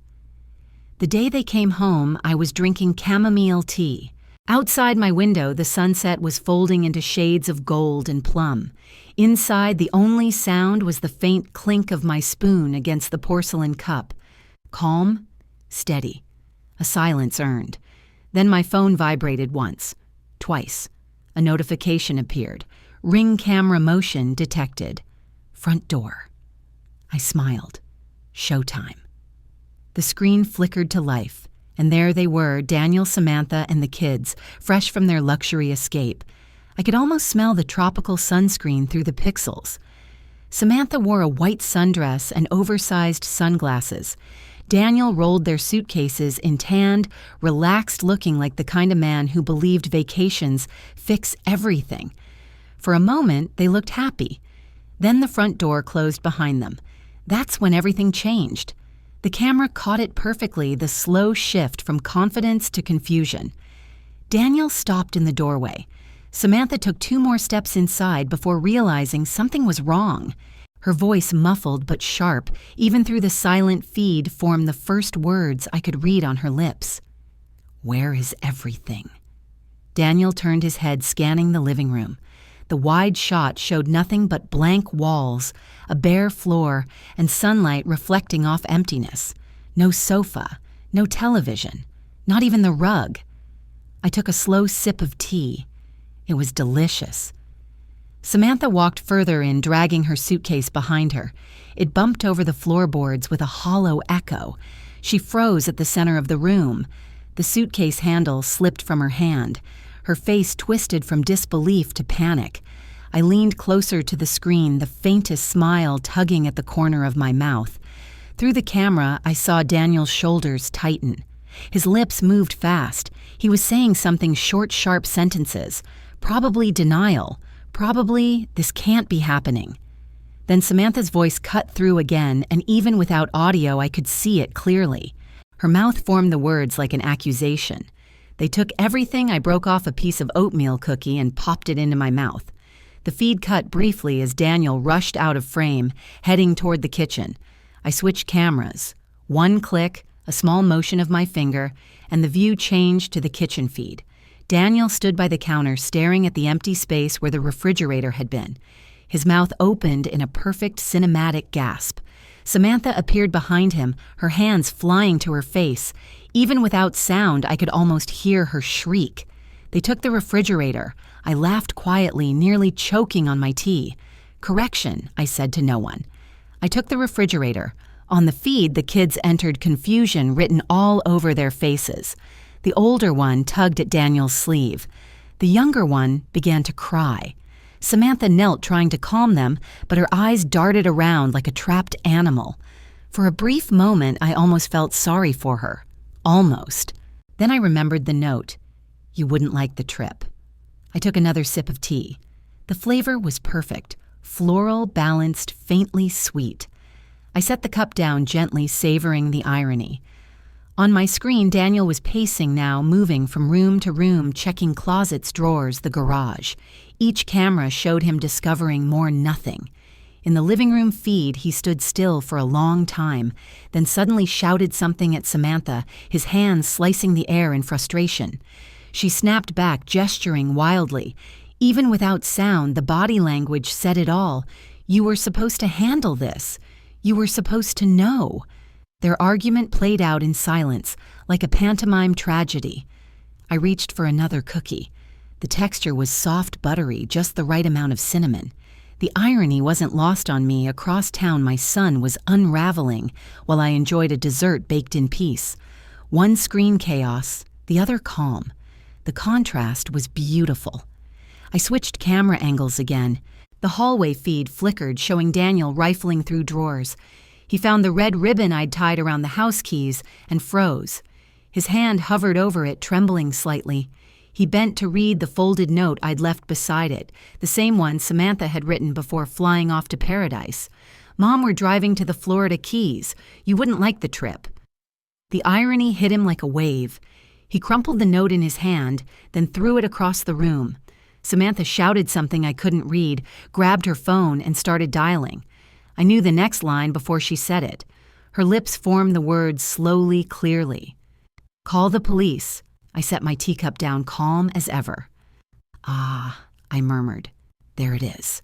The day they came home, I was drinking chamomile tea. Outside my window, the sunset was folding into shades of gold and plum. Inside, the only sound was the faint clink of my spoon against the porcelain cup. Calm, steady. A silence earned. Then my phone vibrated once, twice. A notification appeared. Ring camera motion detected. Front door. I smiled. Showtime. The screen flickered to life, and there they were, Daniel, Samantha, and the kids, fresh from their luxury escape. I could almost smell the tropical sunscreen through the pixels. Samantha wore a white sundress and oversized sunglasses. Daniel rolled their suitcases in tanned, relaxed, looking like the kind of man who believed vacations fix everything. For a moment, they looked happy. Then the front door closed behind them. That's when everything changed. The camera caught it perfectly, the slow shift from confidence to confusion. Daniel stopped in the doorway. Samantha took 2 more steps inside before realizing something was wrong. Her voice, muffled but sharp, even through the silent feed, formed the first words I could read on her lips. "Where is everything?" Daniel turned his head, scanning the living room. The wide shot showed nothing but blank walls, a bare floor, and sunlight reflecting off emptiness. No sofa, no television, not even the rug. I took a slow sip of tea. It was delicious. Samantha walked further in, dragging her suitcase behind her. It bumped over the floorboards with a hollow echo. She froze at the center of the room. The suitcase handle slipped from her hand. Her face twisted from disbelief to panic. I leaned closer to the screen, the faintest smile tugging at the corner of my mouth. Through the camera, I saw Daniel's shoulders tighten. His lips moved fast. He was saying something short, sharp sentences. Probably denial. Probably, this can't be happening. Then Samantha's voice cut through again, and even without audio, I could see it clearly. Her mouth formed the words like an accusation. They took everything. I broke off a piece of oatmeal cookie and popped it into my mouth. The feed cut briefly as Daniel rushed out of frame, heading toward the kitchen. I switched cameras. One click, a small motion of my finger, and the view changed to the kitchen feed. Daniel stood by the counter staring at the empty space where the refrigerator had been. His mouth opened in a perfect cinematic gasp. Samantha appeared behind him, her hands flying to her face. Even without sound, I could almost hear her shriek. They took the refrigerator. I laughed quietly, nearly choking on my tea. Correction, I said to no one. I took the refrigerator. On the feed, the kids entered confusion written all over their faces. The older one tugged at Daniel's sleeve. The younger one began to cry. Samantha knelt trying to calm them, but her eyes darted around like a trapped animal. For a brief moment, I almost felt sorry for her. Almost. Then I remembered the note. You wouldn't like the trip. I took another sip of tea. The flavor was perfect. Floral, balanced, faintly sweet. I set the cup down gently, savoring the irony. On my screen, Daniel was pacing now, moving from room to room, checking closets, drawers, the garage. Each camera showed him discovering more nothing. In the living room feed, he stood still for a long time, then suddenly shouted something at Samantha, his hands slicing the air in frustration. She snapped back, gesturing wildly. Even without sound, the body language said it all. You were supposed to handle this. You were supposed to know. Their argument played out in silence, like a pantomime tragedy. I reached for another cookie. The texture was soft, buttery, just the right amount of cinnamon. The irony wasn't lost on me. Across town, my son was unraveling while I enjoyed a dessert baked in peace. One screen chaos, the other calm. The contrast was beautiful. I switched camera angles again. The hallway feed flickered, showing Daniel rifling through drawers. He found the red ribbon I'd tied around the house keys and froze. His hand hovered over it, trembling slightly. He bent to read the folded note I'd left beside it, the same one Samantha had written before flying off to paradise. Mom, we're driving to the Florida Keys. You wouldn't like the trip. The irony hit him like a wave. He crumpled the note in his hand, then threw it across the room. Samantha shouted something I couldn't read, grabbed her phone, and started dialing. I knew the next line before she said it. Her lips formed the words slowly, clearly. Call the police. I set my teacup down, calm as ever. Ah, I murmured. There it is.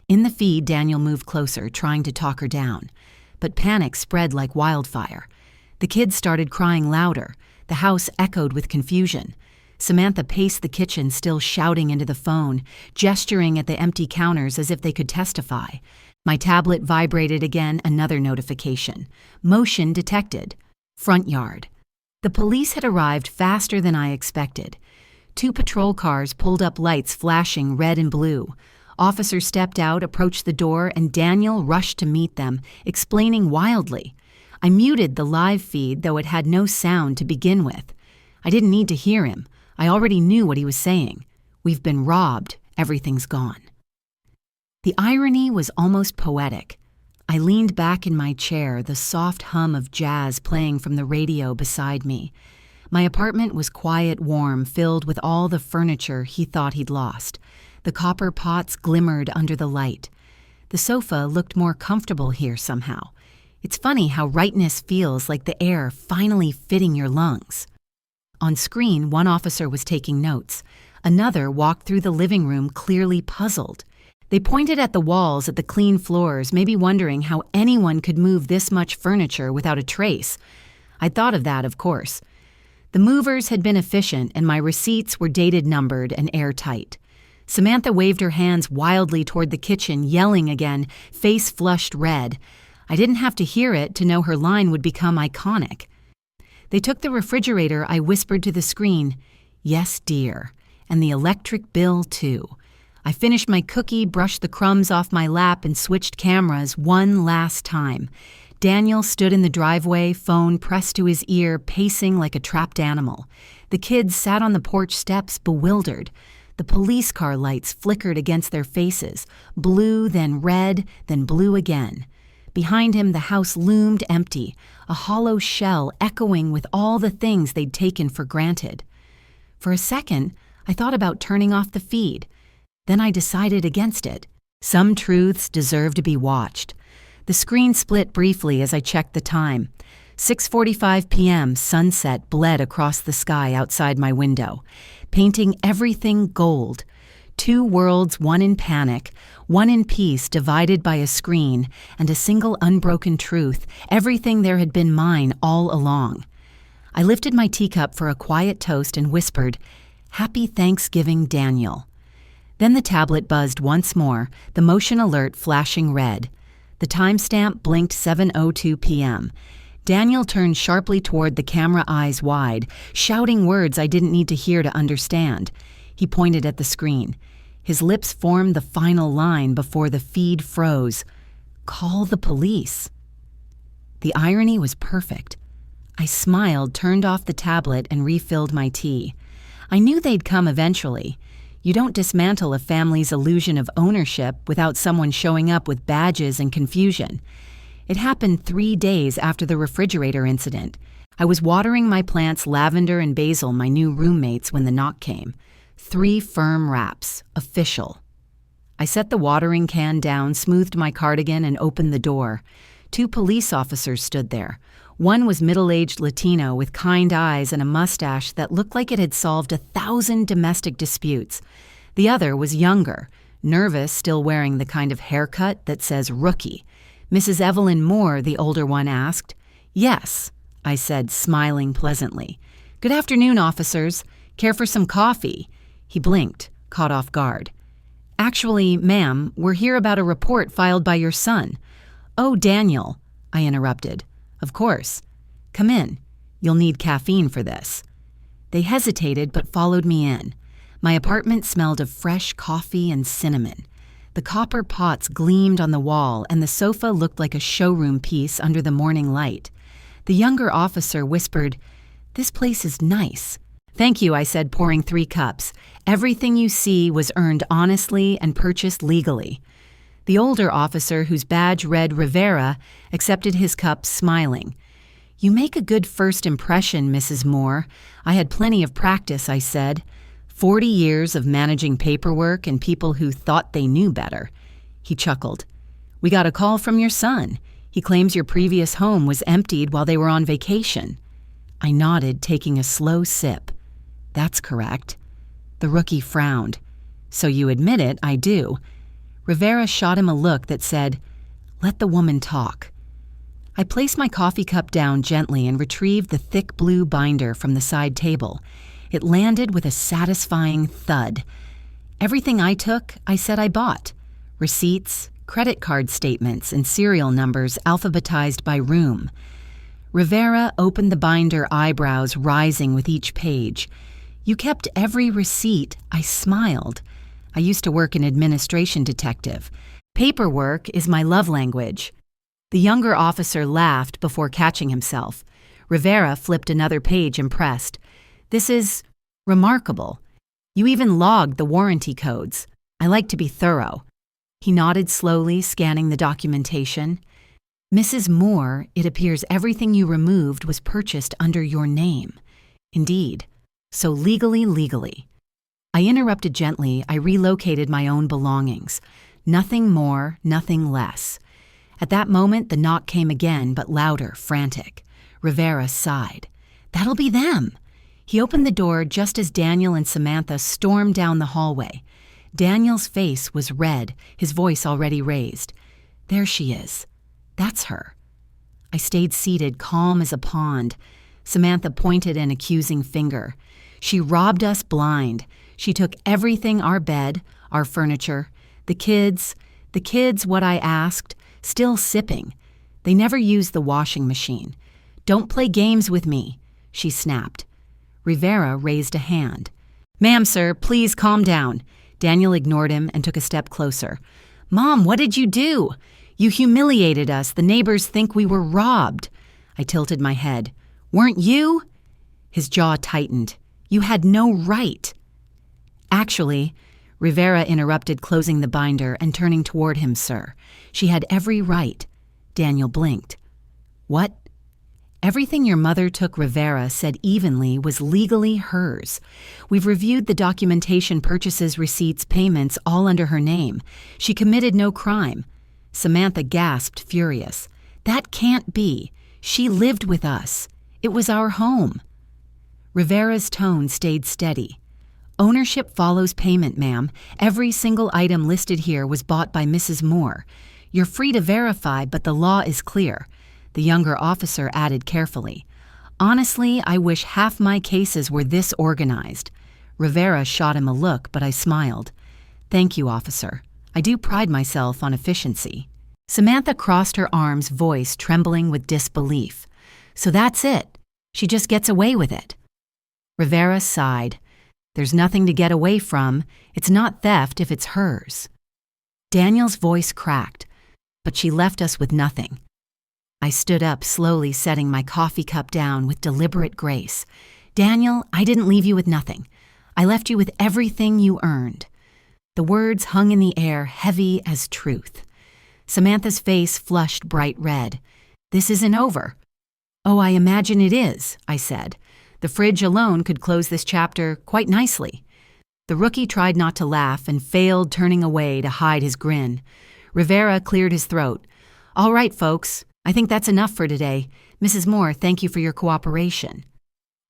In the feed, Daniel moved closer, trying to talk her down. But panic spread like wildfire. The kids started crying louder. The house echoed with confusion. Samantha paced the kitchen, still shouting into the phone, gesturing at the empty counters as if they could testify. My tablet vibrated again, another notification. Motion detected. Front yard. The police had arrived faster than I expected. 2 patrol cars pulled up, lights flashing red and blue. Officers stepped out, approached the door, and Daniel rushed to meet them, explaining wildly. I muted the live feed, though it had no sound to begin with. I didn't need to hear him. I already knew what he was saying. We've been robbed. Everything's gone. The irony was almost poetic. I leaned back in my chair, the soft hum of jazz playing from the radio beside me. My apartment was quiet, warm, filled with all the furniture he thought he'd lost. The copper pots glimmered under the light. The sofa looked more comfortable here somehow. It's funny how rightness feels like the air finally fitting your lungs. On screen, one officer was taking notes. Another walked through the living room, clearly puzzled. They pointed at the walls, at the clean floors, maybe wondering how anyone could move this much furniture without a trace. I'd thought of that, of course. The movers had been efficient, and my receipts were dated numbered and airtight. Samantha waved her hands wildly toward the kitchen, yelling again, face flushed red. I didn't have to hear it to know her line would become iconic. They took the refrigerator. I whispered to the screen, "Yes, dear," and the electric bill, too. I finished my cookie, brushed the crumbs off my lap, and switched cameras one last time. Daniel stood in the driveway, phone pressed to his ear, pacing like a trapped animal. The kids sat on the porch steps, bewildered. The police car lights flickered against their faces, blue, then red, then blue again. Behind him, the house loomed empty, a hollow shell echoing with all the things they'd taken for granted. For a second, I thought about turning off the feed. Then I decided against it. Some truths deserve to be watched. The screen split briefly as I checked the time. 6:45 p.m., sunset bled across the sky outside my window, painting everything gold. Two worlds, one in panic, one in peace, divided by a screen, and a single unbroken truth, everything there had been mine all along. I lifted my teacup for a quiet toast and whispered, "Happy Thanksgiving, Daniel." Then the tablet buzzed once more, the motion alert flashing red. The timestamp blinked 7:02 p.m. Daniel turned sharply toward the camera, eyes wide, shouting words I didn't need to hear to understand. He pointed at the screen. His lips formed the final line before the feed froze. "Call the police." The irony was perfect. I smiled, turned off the tablet, and refilled my tea. I knew they'd come eventually. You don't dismantle a family's illusion of ownership without someone showing up with badges and confusion. It happened 3 days after the refrigerator incident. I was watering my plants Lavender and Basil, my new roommates, when the knock came. 3 firm raps. Official. I set the watering can down, smoothed my cardigan, and opened the door. 2 police officers stood there. One was middle-aged Latino with kind eyes and a mustache that looked like it had solved 1,000 domestic disputes. The other was younger, nervous, still wearing the kind of haircut that says rookie. "Mrs. Evelyn Moore," the older one asked. "Yes," I said, smiling pleasantly. "Good afternoon, officers. Care for some coffee?" He blinked, caught off guard. "Actually, ma'am, we're here about a report filed by your son." "Oh, Daniel," I interrupted. "Of course. Come in. You'll need caffeine for this." They hesitated but followed me in. My apartment smelled of fresh coffee and cinnamon. The copper pots gleamed on the wall, and the sofa looked like a showroom piece under the morning light. The younger officer whispered, "This place is nice." "Thank you," I said, pouring 3 cups. "Everything you see was earned honestly and purchased legally." The older officer, whose badge read Rivera, accepted his cup, smiling. "You make a good first impression, Mrs. Moore. I had plenty of practice," I said. 40 years of managing paperwork and people who thought they knew better." He chuckled. "We got a call from your son. He claims your previous home was emptied while they were on vacation." I nodded, taking a slow sip. "That's correct." The rookie frowned. "So you admit it, I do." Rivera shot him a look that said, "Let the woman talk." I placed my coffee cup down gently and retrieved the thick blue binder from the side table. It landed with a satisfying thud. Everything I took, I said I bought. Receipts, credit card statements, and serial numbers alphabetized by room. Rivera opened the binder, eyebrows rising with each page. "You kept every receipt." I smiled. I used to work in administration, detective. Paperwork is my love language. The younger officer laughed before catching himself. Rivera flipped another page, impressed. "This is remarkable. You even logged the warranty codes. I like to be thorough." He nodded slowly, scanning the documentation. "Mrs. Moore, it appears everything you removed was purchased under your name." "Indeed. So legally. I interrupted gently. I relocated my own belongings. Nothing more, nothing less. At that moment, the knock came again, but louder, frantic. Rivera sighed. "That'll be them." He opened the door just as Daniel and Samantha stormed down the hallway. Daniel's face was red, his voice already raised. "There she is. That's her." I stayed seated, calm as a pond. Samantha pointed an accusing finger. She robbed us blind. She took everything, our bed, our furniture, the kids, what I asked, still sipping. They never used the washing machine. Don't play games with me, she snapped. Rivera raised a hand. Ma'am, sir, please calm down. Daniel ignored him and took a step closer. Mom, what did you do? You humiliated us. The neighbors think we were robbed. I tilted my head. Weren't you? His jaw tightened. You had no right. Actually, Rivera interrupted, closing the binder and turning toward him, sir. She had every right. Daniel blinked. What? Everything your mother took, Rivera said evenly, was legally hers. We've reviewed the documentation, purchases, receipts, payments, all under her name. She committed no crime. Samantha gasped, furious. That can't be. She lived with us. It was our home. Rivera's tone stayed steady. Ownership follows payment, ma'am. Every single item listed here was bought by Mrs. Moore. You're free to verify, but the law is clear. The younger officer added carefully. Honestly, I wish half my cases were this organized. Rivera shot him a look, but I smiled. Thank you, officer. I do pride myself on efficiency. Samantha crossed her arms, voice trembling with disbelief. So that's it. She just gets away with it. Rivera sighed. There's nothing to get away from. It's not theft if it's hers. Daniel's voice cracked, but she left us with nothing. I stood up, slowly setting my coffee cup down with deliberate grace. Daniel, I didn't leave you with nothing. I left you with everything you earned. The words hung in the air, heavy as truth. Samantha's face flushed bright red. This isn't over. Oh, I imagine it is, I said. The fridge alone could close this chapter quite nicely. The rookie tried not to laugh and failed, turning away to hide his grin. Rivera cleared his throat. All right, folks. I think that's enough for today. Mrs. Moore, thank you for your cooperation.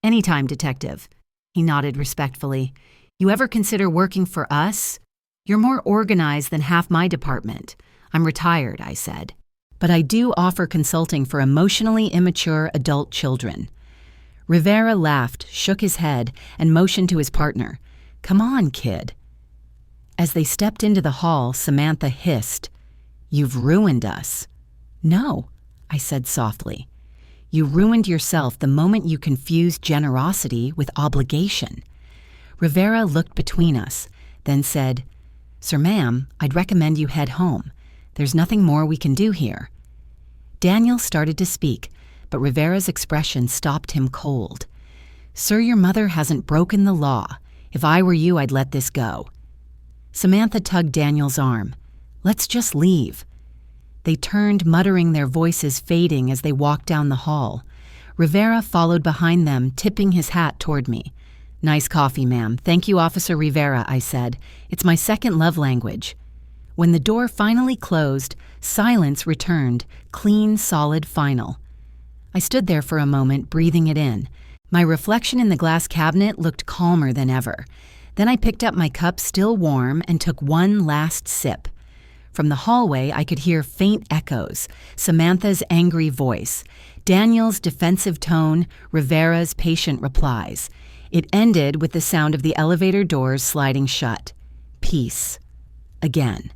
Anytime, detective. He nodded respectfully. You ever consider working for us? You're more organized than half my department. I'm retired, I said. But I do offer consulting for emotionally immature adult children. Rivera laughed, shook his head, and motioned to his partner. Come on, kid. As they stepped into the hall, Samantha hissed. You've ruined us. No, I said softly. You ruined yourself the moment you confused generosity with obligation. Rivera looked between us, then said, Sir, ma'am, I'd recommend you head home. There's nothing more we can do here. Daniel started to speak, but Rivera's expression stopped him cold. Sir, your mother hasn't broken the law. If I were you, I'd let this go. Samantha tugged Daniel's arm. Let's just leave. They turned, muttering, their voices fading as they walked down the hall. Rivera followed behind them, tipping his hat toward me. Nice coffee, ma'am. Thank you, Officer Rivera, I said. It's my second love language. When the door finally closed, silence returned, clean, solid, final. I stood there for a moment, breathing it in. My reflection in the glass cabinet looked calmer than ever. Then I picked up my cup, still warm, and took one last sip. From the hallway, I could hear faint echoes, Samantha's angry voice, Daniel's defensive tone, Rivera's patient replies. It ended with the sound of the elevator doors sliding shut. Peace. Again.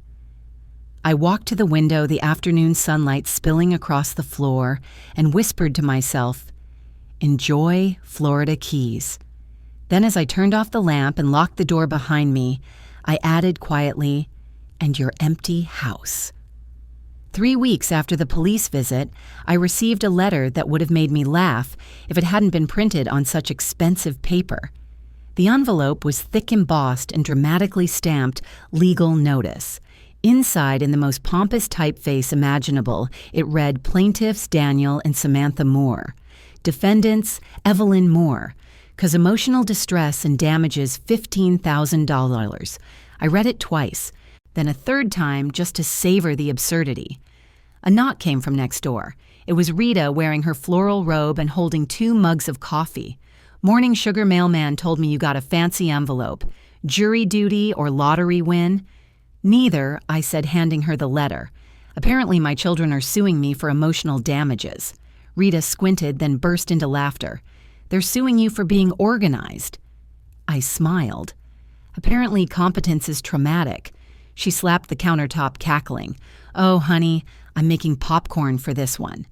I walked to the window, the afternoon sunlight spilling across the floor, and whispered to myself, Enjoy Florida Keys. Then as I turned off the lamp and locked the door behind me, I added quietly, and your empty house. 3 weeks after the police visit, I received a letter that would have made me laugh if it hadn't been printed on such expensive paper. The envelope was thick embossed and dramatically stamped legal notice. Inside, in the most pompous typeface imaginable, it read Plaintiffs Daniel and Samantha Moore. Defendants Evelyn Moore. Cause emotional distress and damages $15,000. I read it twice, then a third time just to savor the absurdity. A knock came from next door. It was Rita wearing her floral robe and holding 2 mugs of coffee. Morning sugar mailman told me you got a fancy envelope. Jury duty or lottery win? Neither, I said, handing her the letter. Apparently my children are suing me for emotional damages. Rita squinted, then burst into laughter. They're suing you for being organized. I smiled. Apparently, competence is traumatic. She slapped the countertop, cackling. Oh, honey, I'm making popcorn for this one.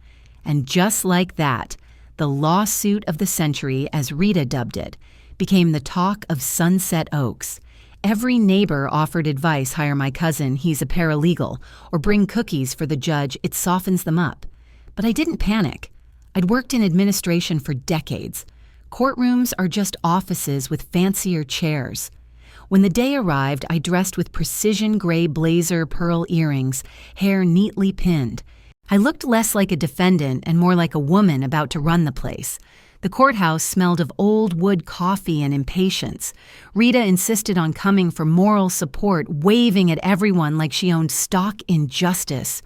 And just like that, the lawsuit of the century, as Rita dubbed it, became the talk of Sunset Oaks. Every neighbor offered advice: hire my cousin, he's a paralegal, or bring cookies for the judge, it softens them up. But I didn't panic. I'd worked in administration for decades. Courtrooms are just offices with fancier chairs. When the day arrived, I dressed with precision gray blazer, pearl earrings, hair neatly pinned. I looked less like a defendant and more like a woman about to run the place. The courthouse smelled of old wood coffee and impatience. Rita insisted on coming for moral support, waving at everyone like she owned stock in justice.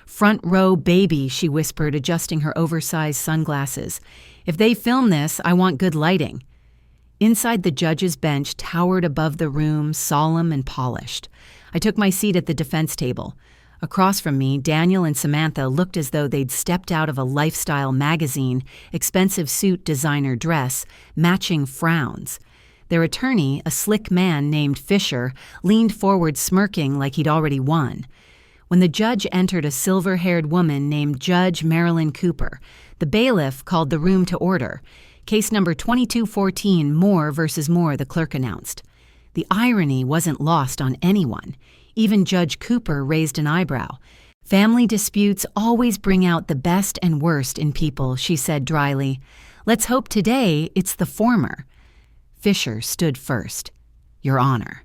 Front row baby, she whispered, adjusting her oversized sunglasses. If they film this, I want good lighting. Inside, the judge's bench towered above the room, solemn and polished. I took my seat at the defense table. Across from me, Daniel and Samantha looked as though they'd stepped out of a lifestyle magazine, expensive suit, designer dress, matching frowns. Their attorney, a slick man named Fisher, leaned forward smirking like he'd already won. When the judge entered, a silver-haired woman named Judge Marilyn Cooper. The bailiff called the room to order. Case number 2214, Moore versus Moore, the clerk announced. The irony wasn't lost on anyone. Even Judge Cooper raised an eyebrow. Family disputes always bring out the best and worst in people, she said dryly. Let's hope today it's the former. Fisher stood first. Your Honor.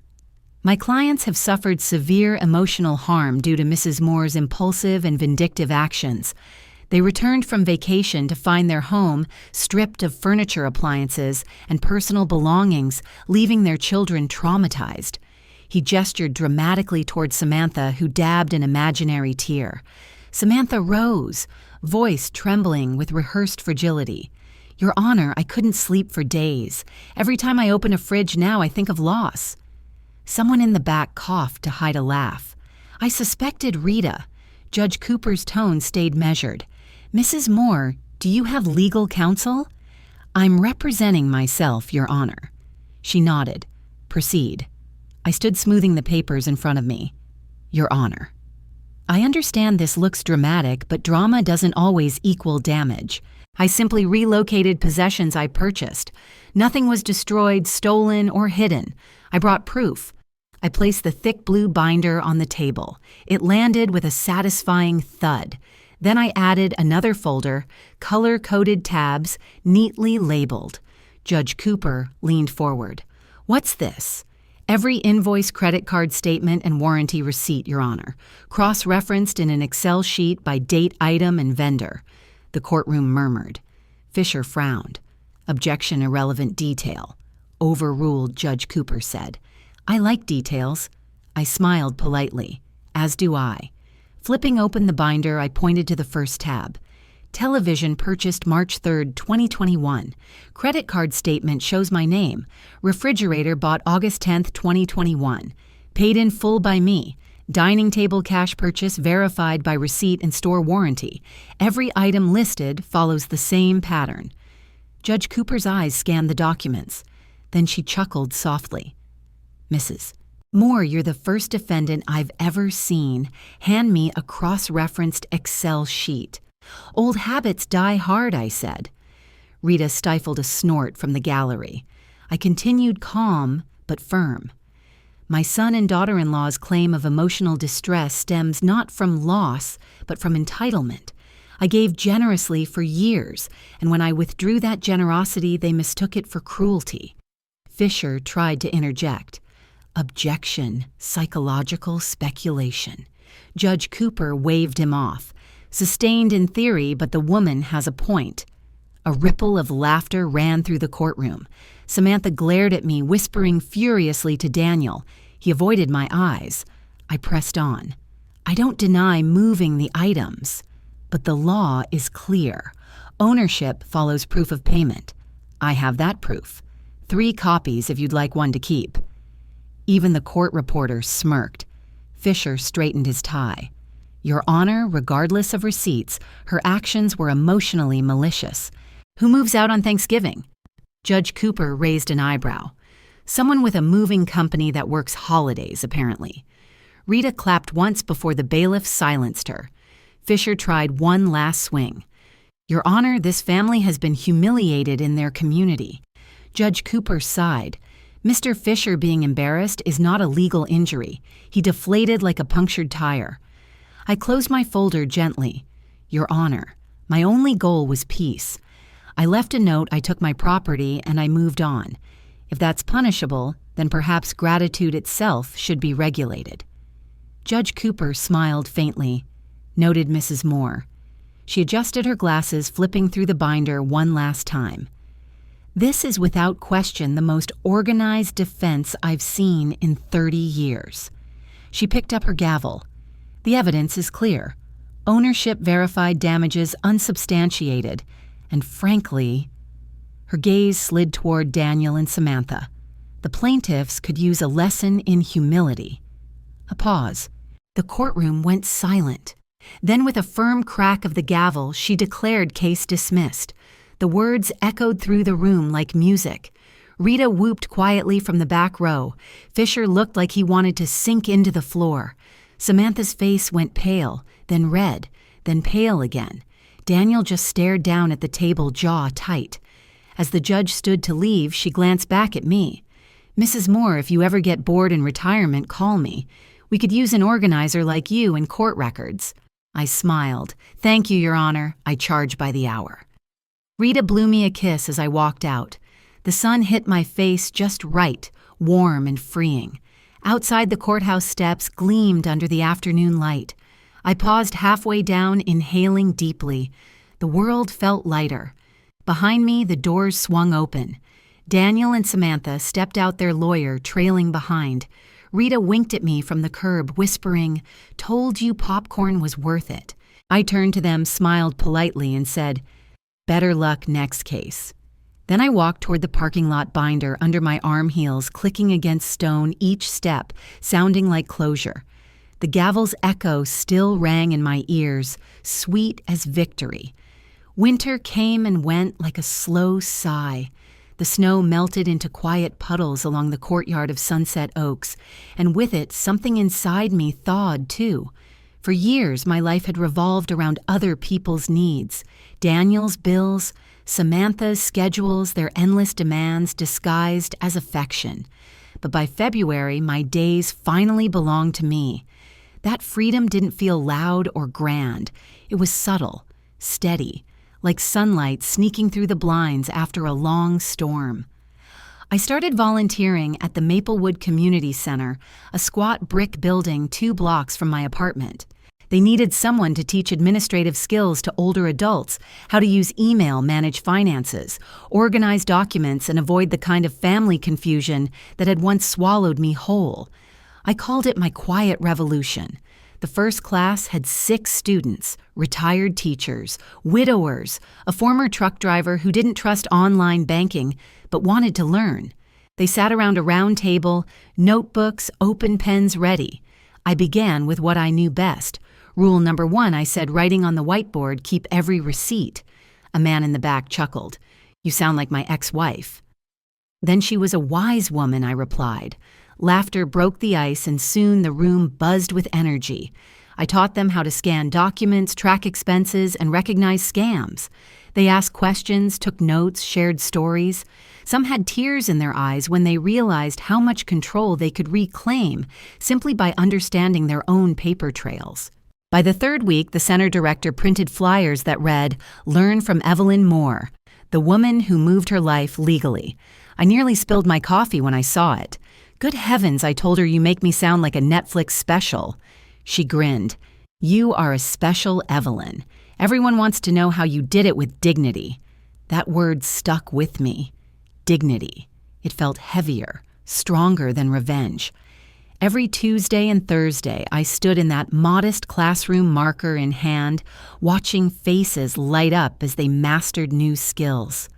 My clients have suffered severe emotional harm due to Mrs. Moore's impulsive and vindictive actions. They returned from vacation to find their home stripped of furniture, appliances, and personal belongings, leaving their children traumatized. He gestured dramatically toward Samantha, who dabbed an imaginary tear. Samantha rose, voice trembling with rehearsed fragility. Your Honor, I couldn't sleep for days. Every time I open a fridge now, I think of loss. Someone in the back coughed to hide a laugh. I suspected Rita. Judge Cooper's tone stayed measured. Mrs. Moore, do you have legal counsel? I'm representing myself, Your Honor. She nodded. Proceed. I stood smoothing the papers in front of me. Your Honor. I understand this looks dramatic, but drama doesn't always equal damage. I simply relocated possessions I purchased. Nothing was destroyed, stolen, or hidden. I brought proof. I placed the thick blue binder on the table. It landed with a satisfying thud. Then I added another folder, color-coded tabs, neatly labeled. Judge Cooper leaned forward. What's this? Every invoice, credit card statement, and warranty receipt, Your Honor, cross-referenced in an Excel sheet by date, item, and vendor. The courtroom murmured. Fisher frowned. Objection, irrelevant detail. Overruled, Judge Cooper said. I like details. I smiled politely. As do I. Flipping open the binder, I pointed to the first tab. Television purchased March 3, 2021. Credit card statement shows my name. Refrigerator bought August 10, 2021. Paid in full by me. Dining table cash purchase verified by receipt and store warranty. Every item listed follows the same pattern. Judge Cooper's eyes scanned the documents. Then she chuckled softly. Mrs. Moore, you're the first defendant I've ever seen hand me a cross-referenced Excel sheet. Old habits die hard, I said. Rita stifled a snort from the gallery. I continued calm but firm. My son and daughter-in-law's claim of emotional distress stems not from loss, but from entitlement. I gave generously for years, and when I withdrew that generosity, they mistook it for cruelty. Fisher tried to interject. Objection, psychological speculation. Judge Cooper waved him off. Sustained in theory, but the woman has a point. A ripple of laughter ran through the courtroom. Samantha glared at me, whispering furiously to Daniel. He avoided my eyes. I pressed on. I don't deny moving the items, but the law is clear. Ownership follows proof of payment. I have that proof. 3 copies if you'd like one to keep. Even the court reporter smirked. Fisher straightened his tie. Your Honor, regardless of receipts, her actions were emotionally malicious. Who moves out on Thanksgiving? Judge Cooper raised an eyebrow. Someone with a moving company that works holidays, apparently. Rita clapped once before the bailiff silenced her. Fisher tried one last swing. Your Honor, this family has been humiliated in their community. Judge Cooper sighed. Mr. Fisher being embarrassed is not a legal injury. He deflated like a punctured tire. I closed my folder gently. Your Honor, my only goal was peace. I left a note, I took my property, and I moved on. If that's punishable, then perhaps gratitude itself should be regulated. Judge Cooper smiled faintly, noted Mrs. Moore. She adjusted her glasses, flipping through the binder one last time. This is without question the most organized defense I've seen in 30 years. She picked up her gavel. The evidence is clear. Ownership verified, damages unsubstantiated, and frankly, her gaze slid toward Daniel and Samantha. The plaintiffs could use a lesson in humility. A pause. The courtroom went silent. Then with a firm crack of the gavel, she declared case dismissed. The words echoed through the room like music. Rita whooped quietly from the back row. Fisher looked like he wanted to sink into the floor. Samantha's face went pale, then red, then pale again. Daniel just stared down at the table, jaw tight. As the judge stood to leave, she glanced back at me. Mrs. Moore, if you ever get bored in retirement, call me. We could use an organizer like you in court records. I smiled. Thank you, Your Honor. I charge by the hour. Rita blew me a kiss as I walked out. The sun hit my face just right, warm and freeing. Outside, the courthouse steps gleamed under the afternoon light. I paused halfway down, inhaling deeply. The world felt lighter. Behind me, the doors swung open. Daniel and Samantha stepped out, their lawyer trailing behind. Rita winked at me from the curb, whispering, "Told you popcorn was worth it." I turned to them, smiled politely, and said, "Better luck next case." Then I walked toward the parking lot, binder under my arm heels, clicking against stone each step, sounding like closure. The gavel's echo still rang in my ears, sweet as victory. Winter came and went like a slow sigh. The snow melted into quiet puddles along the courtyard of Sunset Oaks, and with it, something inside me thawed too. For years, my life had revolved around other people's needs. Daniel's bills, Samantha's schedules, their endless demands disguised as affection. But by February, my days finally belonged to me. That freedom didn't feel loud or grand. It was subtle, steady, like sunlight sneaking through the blinds after a long storm. I started volunteering at the Maplewood Community Center, a squat brick building 2 blocks from my apartment. They needed someone to teach administrative skills to older adults, how to use email, manage finances, organize documents, and avoid the kind of family confusion that had once swallowed me whole. I called it my quiet revolution. The first class had 6 students, retired teachers, widowers, a former truck driver who didn't trust online banking but wanted to learn. They sat around a round table, notebooks, open pens ready. I began with what I knew best. Rule number 1, I said, writing on the whiteboard, keep every receipt. A man in the back chuckled. You sound like my ex-wife. Then she was a wise woman, I replied. Laughter broke the ice, and soon the room buzzed with energy. I taught them how to scan documents, track expenses, and recognize scams. They asked questions, took notes, shared stories. Some had tears in their eyes when they realized how much control they could reclaim simply by understanding their own paper trails. By the 3rd week, the center director printed flyers that read, "Learn from Evelyn Moore, the woman who moved her life legally." I nearly spilled my coffee when I saw it. "Good heavens," I told her, "you make me sound like a Netflix special." She grinned. "You are a special Evelyn. Everyone wants to know how you did it with dignity." That word stuck with me. Dignity. It felt heavier, stronger than revenge. Every Tuesday and Thursday, I stood in that modest classroom, marker in hand, watching faces light up as they mastered new skills.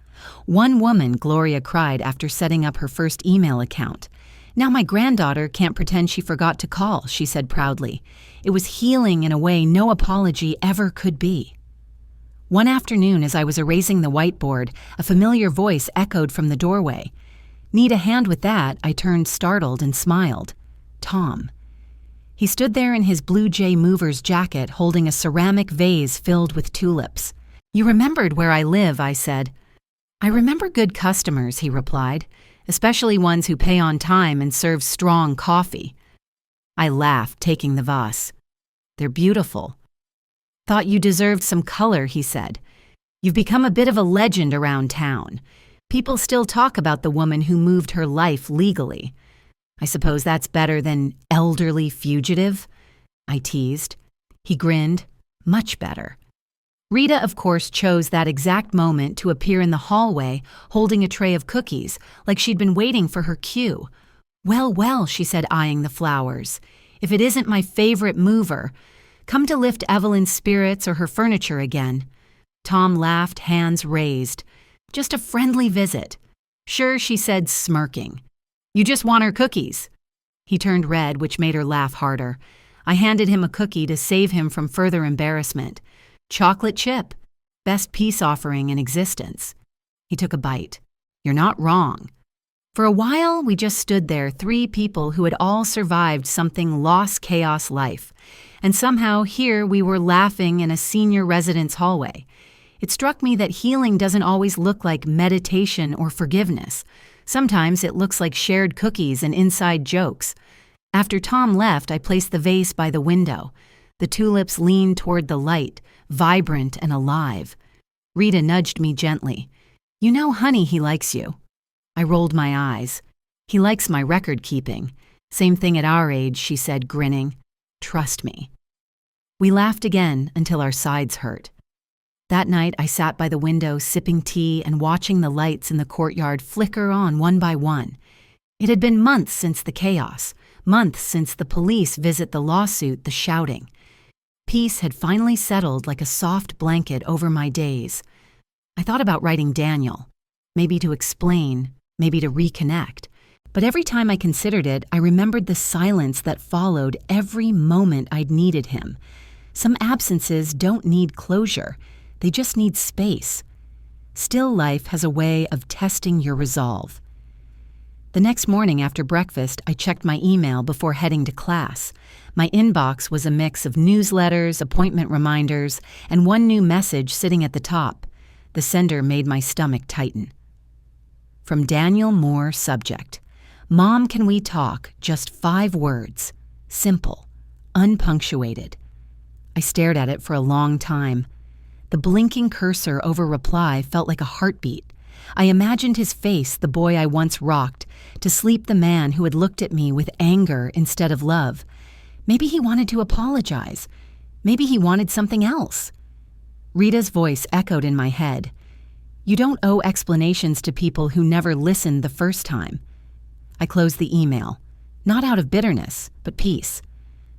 One woman, Gloria, cried after setting up her first email account. Now my granddaughter can't pretend she forgot to call, she said proudly. It was healing in a way no apology ever could be. One afternoon, as I was erasing the whiteboard, a familiar voice echoed from the doorway. Need a hand with that? I turned startled and smiled. Tom. He stood there in his Blue Jay Movers jacket holding a ceramic vase filled with tulips. You remembered where I live, I said. I remember good customers, he replied, especially ones who pay on time and serve strong coffee. I laughed, taking the vase. They're beautiful. Thought you deserved some color, he said. You've become a bit of a legend around town. People still talk about the woman who moved her life legally. I suppose that's better than elderly fugitive? I teased. He grinned. Much better. Rita, of course, chose that exact moment to appear in the hallway holding a tray of cookies, like she'd been waiting for her cue. Well, well, she said, eyeing the flowers. If it isn't my favorite mover, come to lift Evelyn's spirits or her furniture again. Tom laughed, hands raised. Just a friendly visit. Sure, she said, smirking. You just want her cookies. He turned red, which made her laugh harder. I handed him a cookie to save him from further embarrassment. Chocolate chip. Best peace offering in existence. He took a bite. You're not wrong. For a while, we just stood there, three people who had all survived something lost chaos life. And somehow here we were laughing in a senior residence hallway. It struck me that healing doesn't always look like meditation or forgiveness. Sometimes it looks like shared cookies and inside jokes. After Tom left, I placed the vase by the window. The tulips leaned toward the light, vibrant and alive. Rita nudged me gently. You know, honey, he likes you. I rolled my eyes. He likes my record keeping. Same thing at our age, she said, grinning. Trust me. We laughed again until our sides hurt. That night, I sat by the window sipping tea and watching the lights in the courtyard flicker on one by one. It had been months since the chaos, months since the police visit the lawsuit, the shouting. Peace had finally settled like a soft blanket over my days. I thought about writing Daniel, maybe to explain, maybe to reconnect. But every time I considered it, I remembered the silence that followed every moment I'd needed him. Some absences don't need closure. They just need space. Still life has a way of testing your resolve. The next morning after breakfast, I checked my email before heading to class. My inbox was a mix of newsletters, appointment reminders, and one new message sitting at the top. The sender made my stomach tighten. From Daniel Moore, subject. Mom, can we talk? Just 5 words. Simple. Unpunctuated. I stared at it for a long time. The blinking cursor over reply felt like a heartbeat. I imagined his face, the boy I once rocked, to sleep the man who had looked at me with anger instead of love. Maybe he wanted to apologize. Maybe he wanted something else. Rita's voice echoed in my head. You don't owe explanations to people who never listened the first time. I closed the email, not out of bitterness, but peace.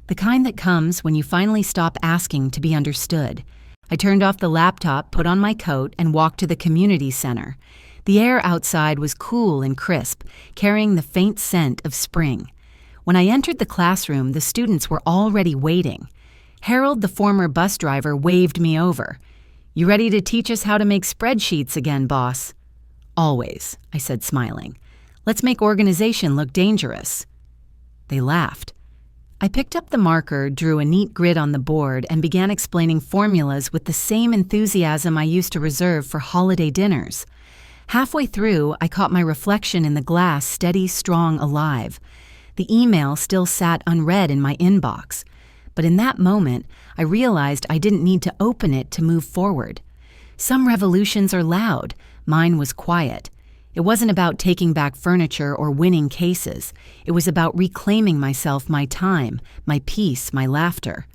The kind that comes when you finally stop asking to be understood. I turned off the laptop, put on my coat, and walked to the community center. The air outside was cool and crisp, carrying the faint scent of spring. When I entered the classroom, the students were already waiting. Harold, the former bus driver, waved me over. You ready to teach us how to make spreadsheets again, boss? Always, I said, smiling. Let's make organization look dangerous. They laughed. I picked up the marker, drew a neat grid on the board, and began explaining formulas with the same enthusiasm I used to reserve for holiday dinners. Halfway through, I caught my reflection in the glass steady, strong, alive. The email still sat unread in my inbox. But in that moment, I realized I didn't need to open it to move forward. Some revolutions are loud. Mine was quiet. It wasn't about taking back furniture or winning cases. It was about reclaiming myself, my time, my peace, my laughter.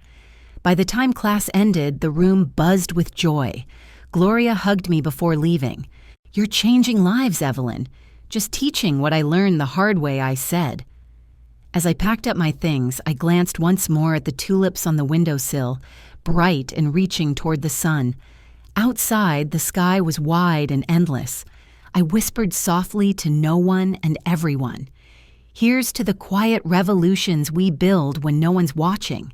By the time class ended, the room buzzed with joy. Gloria hugged me before leaving. You're changing lives, Evelyn. Just teaching what I learned the hard way, I said. As I packed up my things, I glanced once more at the tulips on the windowsill, bright and reaching toward the sun. Outside, the sky was wide and endless. I whispered softly to no one and everyone. Here's to the quiet revolutions we build when no one's watching.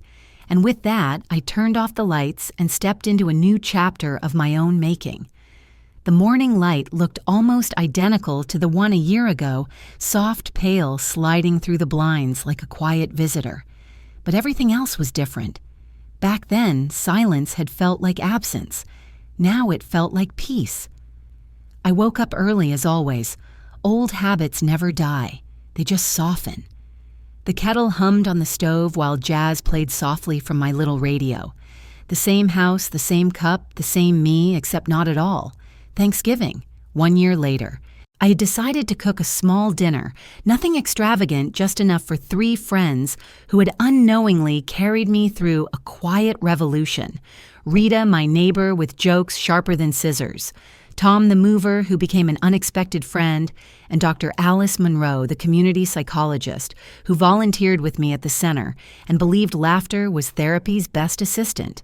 And with that, I turned off the lights and stepped into a new chapter of my own making. The morning light looked almost identical to the one a year ago, soft pale sliding through the blinds like a quiet visitor. But everything else was different. Back then, silence had felt like absence. Now it felt like peace. I woke up early as always. Old habits never die. They just soften. The kettle hummed on the stove while jazz played softly from my little radio. The same house, the same cup, the same me, except not at all. Thanksgiving, 1 year later. I had decided to cook a small dinner, nothing extravagant, just enough for 3 friends who had unknowingly carried me through a quiet revolution. Rita, my neighbor with jokes sharper than scissors. Tom the mover, who became an unexpected friend, and Dr. Alice Monroe, the community psychologist, who volunteered with me at the center and believed laughter was therapy's best assistant.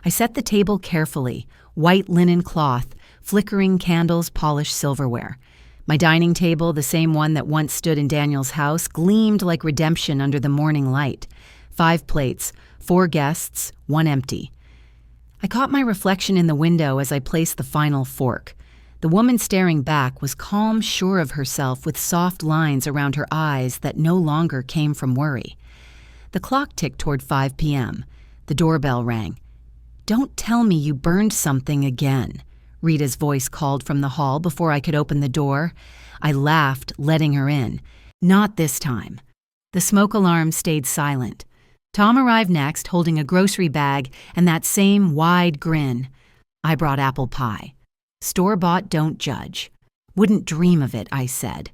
I set the table carefully, white linen cloth, flickering candles, polished silverware. My dining table, the same one that once stood in Daniel's house, gleamed like redemption under the morning light. 5 plates, 4 guests, 1 empty. I caught my reflection in the window as I placed the final fork. The woman staring back was calm, sure of herself, with soft lines around her eyes that no longer came from worry. The clock ticked toward 5 p.m. The doorbell rang. "Don't tell me you burned something again," Rita's voice called from the hall before I could open the door. I laughed, letting her in. Not this time. The smoke alarm stayed silent. Tom arrived next, holding a grocery bag and that same wide grin. I brought apple pie. "Store-bought, don't judge." "Wouldn't dream of it," I said.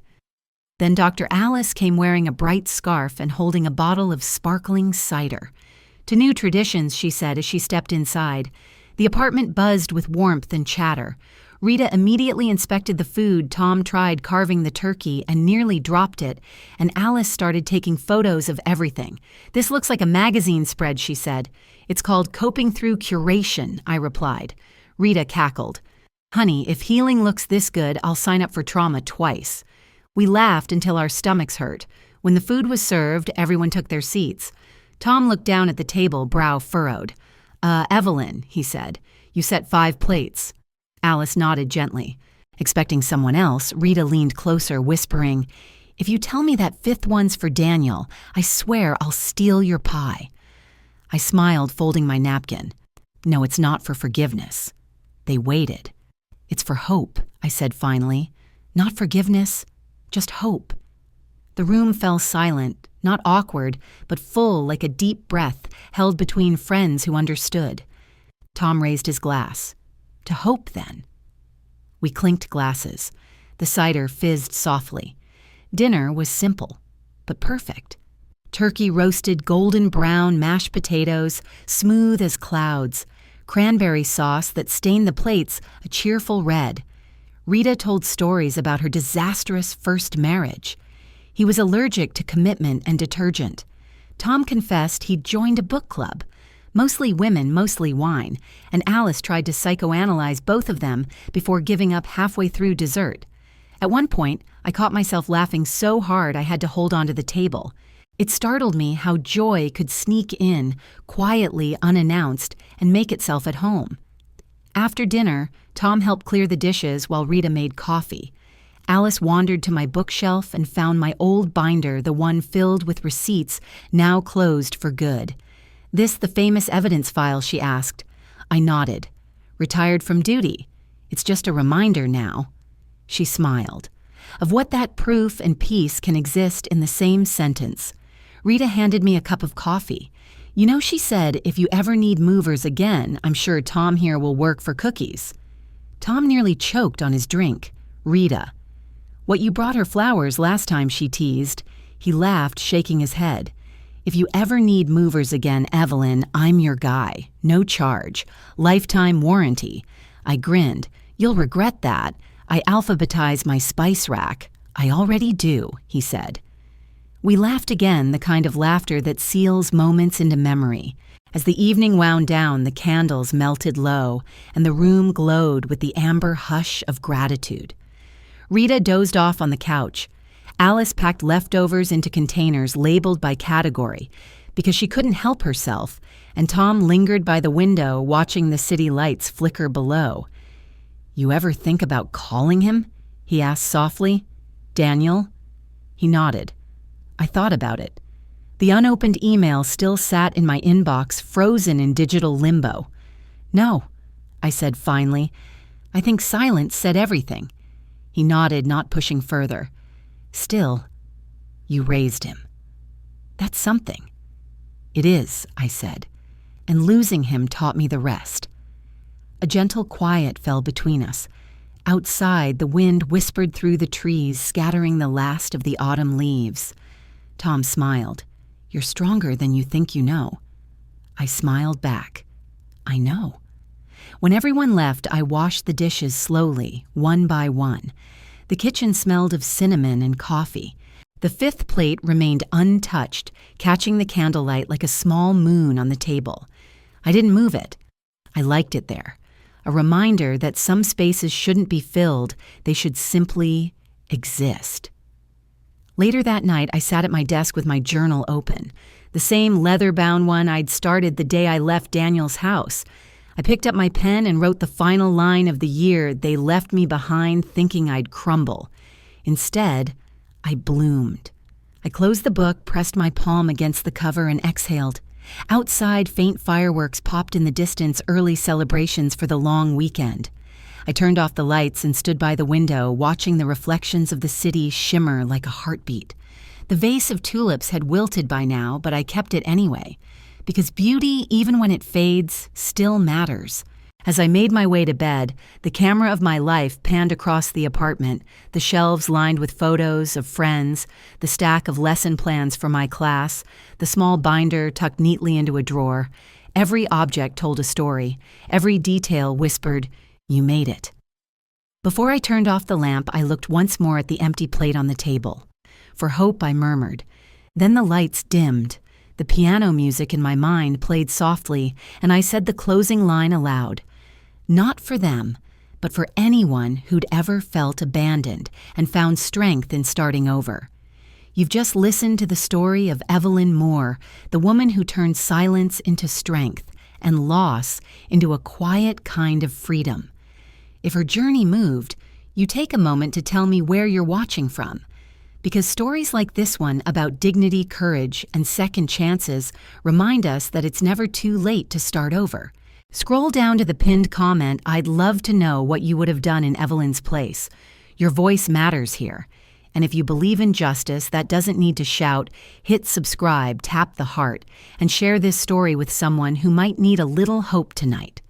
Then Dr. Alice came wearing a bright scarf and holding a bottle of sparkling cider. "To new traditions," she said as she stepped inside. The apartment buzzed with warmth and chatter. Rita immediately inspected the food. Tom tried carving the turkey and nearly dropped it, and Alice started taking photos of everything. "This looks like a magazine spread," she said. "It's called Coping Through Curation," I replied. Rita cackled. "Honey, if healing looks this good, I'll sign up for trauma twice." We laughed until our stomachs hurt. When the food was served, everyone took their seats. Tom looked down at the table, brow furrowed. Evelyn," he said, "you set 5 plates." Alice nodded gently. Expecting someone else, Rita leaned closer, whispering, "If you tell me that 5th one's for Daniel, I swear I'll steal your pie." I smiled, folding my napkin. "No, it's not for forgiveness." They waited. "It's for hope," I said finally. "Not forgiveness, just hope." The room fell silent, not awkward, but full like a deep breath held between friends who understood. Tom raised his glass. "To hope, then." We clinked glasses. The cider fizzed softly. Dinner was simple, but perfect. Turkey roasted golden brown, mashed potatoes, smooth as clouds, cranberry sauce that stained the plates a cheerful red. Rita told stories about her disastrous first marriage. He was allergic to commitment and detergent. Tom confessed he'd joined a book club. Mostly women, mostly wine, and Alice tried to psychoanalyze both of them before giving up halfway through dessert. At one point, I caught myself laughing so hard I had to hold onto the table. It startled me how joy could sneak in, quietly, unannounced, and make itself at home. After dinner, Tom helped clear the dishes while Rita made coffee. Alice wandered to my bookshelf and found my old binder, the one filled with receipts, now closed for good. "This the famous evidence file?" she asked. I nodded. "Retired from duty. It's just a reminder now." She smiled. Of what that proof and peace can exist in the same sentence. Rita handed me a cup of coffee. "You know," she said, "if you ever need movers again, I'm sure Tom here will work for cookies." Tom nearly choked on his drink. Rita. "What you brought her flowers last time," she teased. He laughed, shaking his head. "If you ever need movers again, Evelyn, I'm your guy. No charge. Lifetime warranty." I grinned. "You'll regret that. I alphabetize my spice rack." "I already do," he said. We laughed again, the kind of laughter that seals moments into memory. As the evening wound down, the candles melted low, and the room glowed with the amber hush of gratitude. Rita dozed off on the couch. Alice packed leftovers into containers labeled by category because she couldn't help herself, and Tom lingered by the window watching the city lights flicker below. "You ever think about calling him?" he asked softly. "Daniel?" He nodded. I thought about it. The unopened email still sat in my inbox, frozen in digital limbo. "No," I said finally. "I think silence said everything." He nodded, not pushing further. "Still, you raised him. That's something." "It is," I said, "and losing him taught me the rest." A gentle quiet fell between us. Outside, the wind whispered through the trees, scattering the last of the autumn leaves. Tom smiled. "You're stronger than you think you know." I smiled back. "I know." When everyone left, I washed the dishes slowly, one by one. The kitchen smelled of cinnamon and coffee. The fifth plate remained untouched, catching the candlelight like a small moon on the table. I didn't move it. I liked it there. A reminder that some spaces shouldn't be filled, they should simply exist. Later that night, I sat at my desk with my journal open, the same leather-bound one I'd started the day I left Daniel's house. I picked up my pen and wrote the final line of the year they left me behind, thinking I'd crumble. Instead, I bloomed. I closed the book, pressed my palm against the cover, and exhaled. Outside, faint fireworks popped in the distance, early celebrations for the long weekend. I turned off the lights and stood by the window, watching the reflections of the city shimmer like a heartbeat. The vase of tulips had wilted by now, but I kept it anyway, because beauty, even when it fades, still matters. As I made my way to bed, the camera of my life panned across the apartment, the shelves lined with photos of friends, the stack of lesson plans for my class, the small binder tucked neatly into a drawer. Every object told a story. Every detail whispered, "You made it." Before I turned off the lamp, I looked once more at the empty plate on the table. For hope, I murmured. Then the lights dimmed. The piano music in my mind played softly, and I said the closing line aloud. Not for them, but for anyone who'd ever felt abandoned and found strength in starting over. You've just listened to the story of Evelyn Moore, the woman who turned silence into strength and loss into a quiet kind of freedom. If her journey moved, you take a moment to tell me where you're watching from. Because stories like this one about dignity, courage, and second chances remind us that it's never too late to start over. Scroll down to the pinned comment. I'd love to know what you would have done in Evelyn's place. Your voice matters here. And if you believe in justice, that doesn't need to shout, hit subscribe, tap the heart, and share this story with someone who might need a little hope tonight.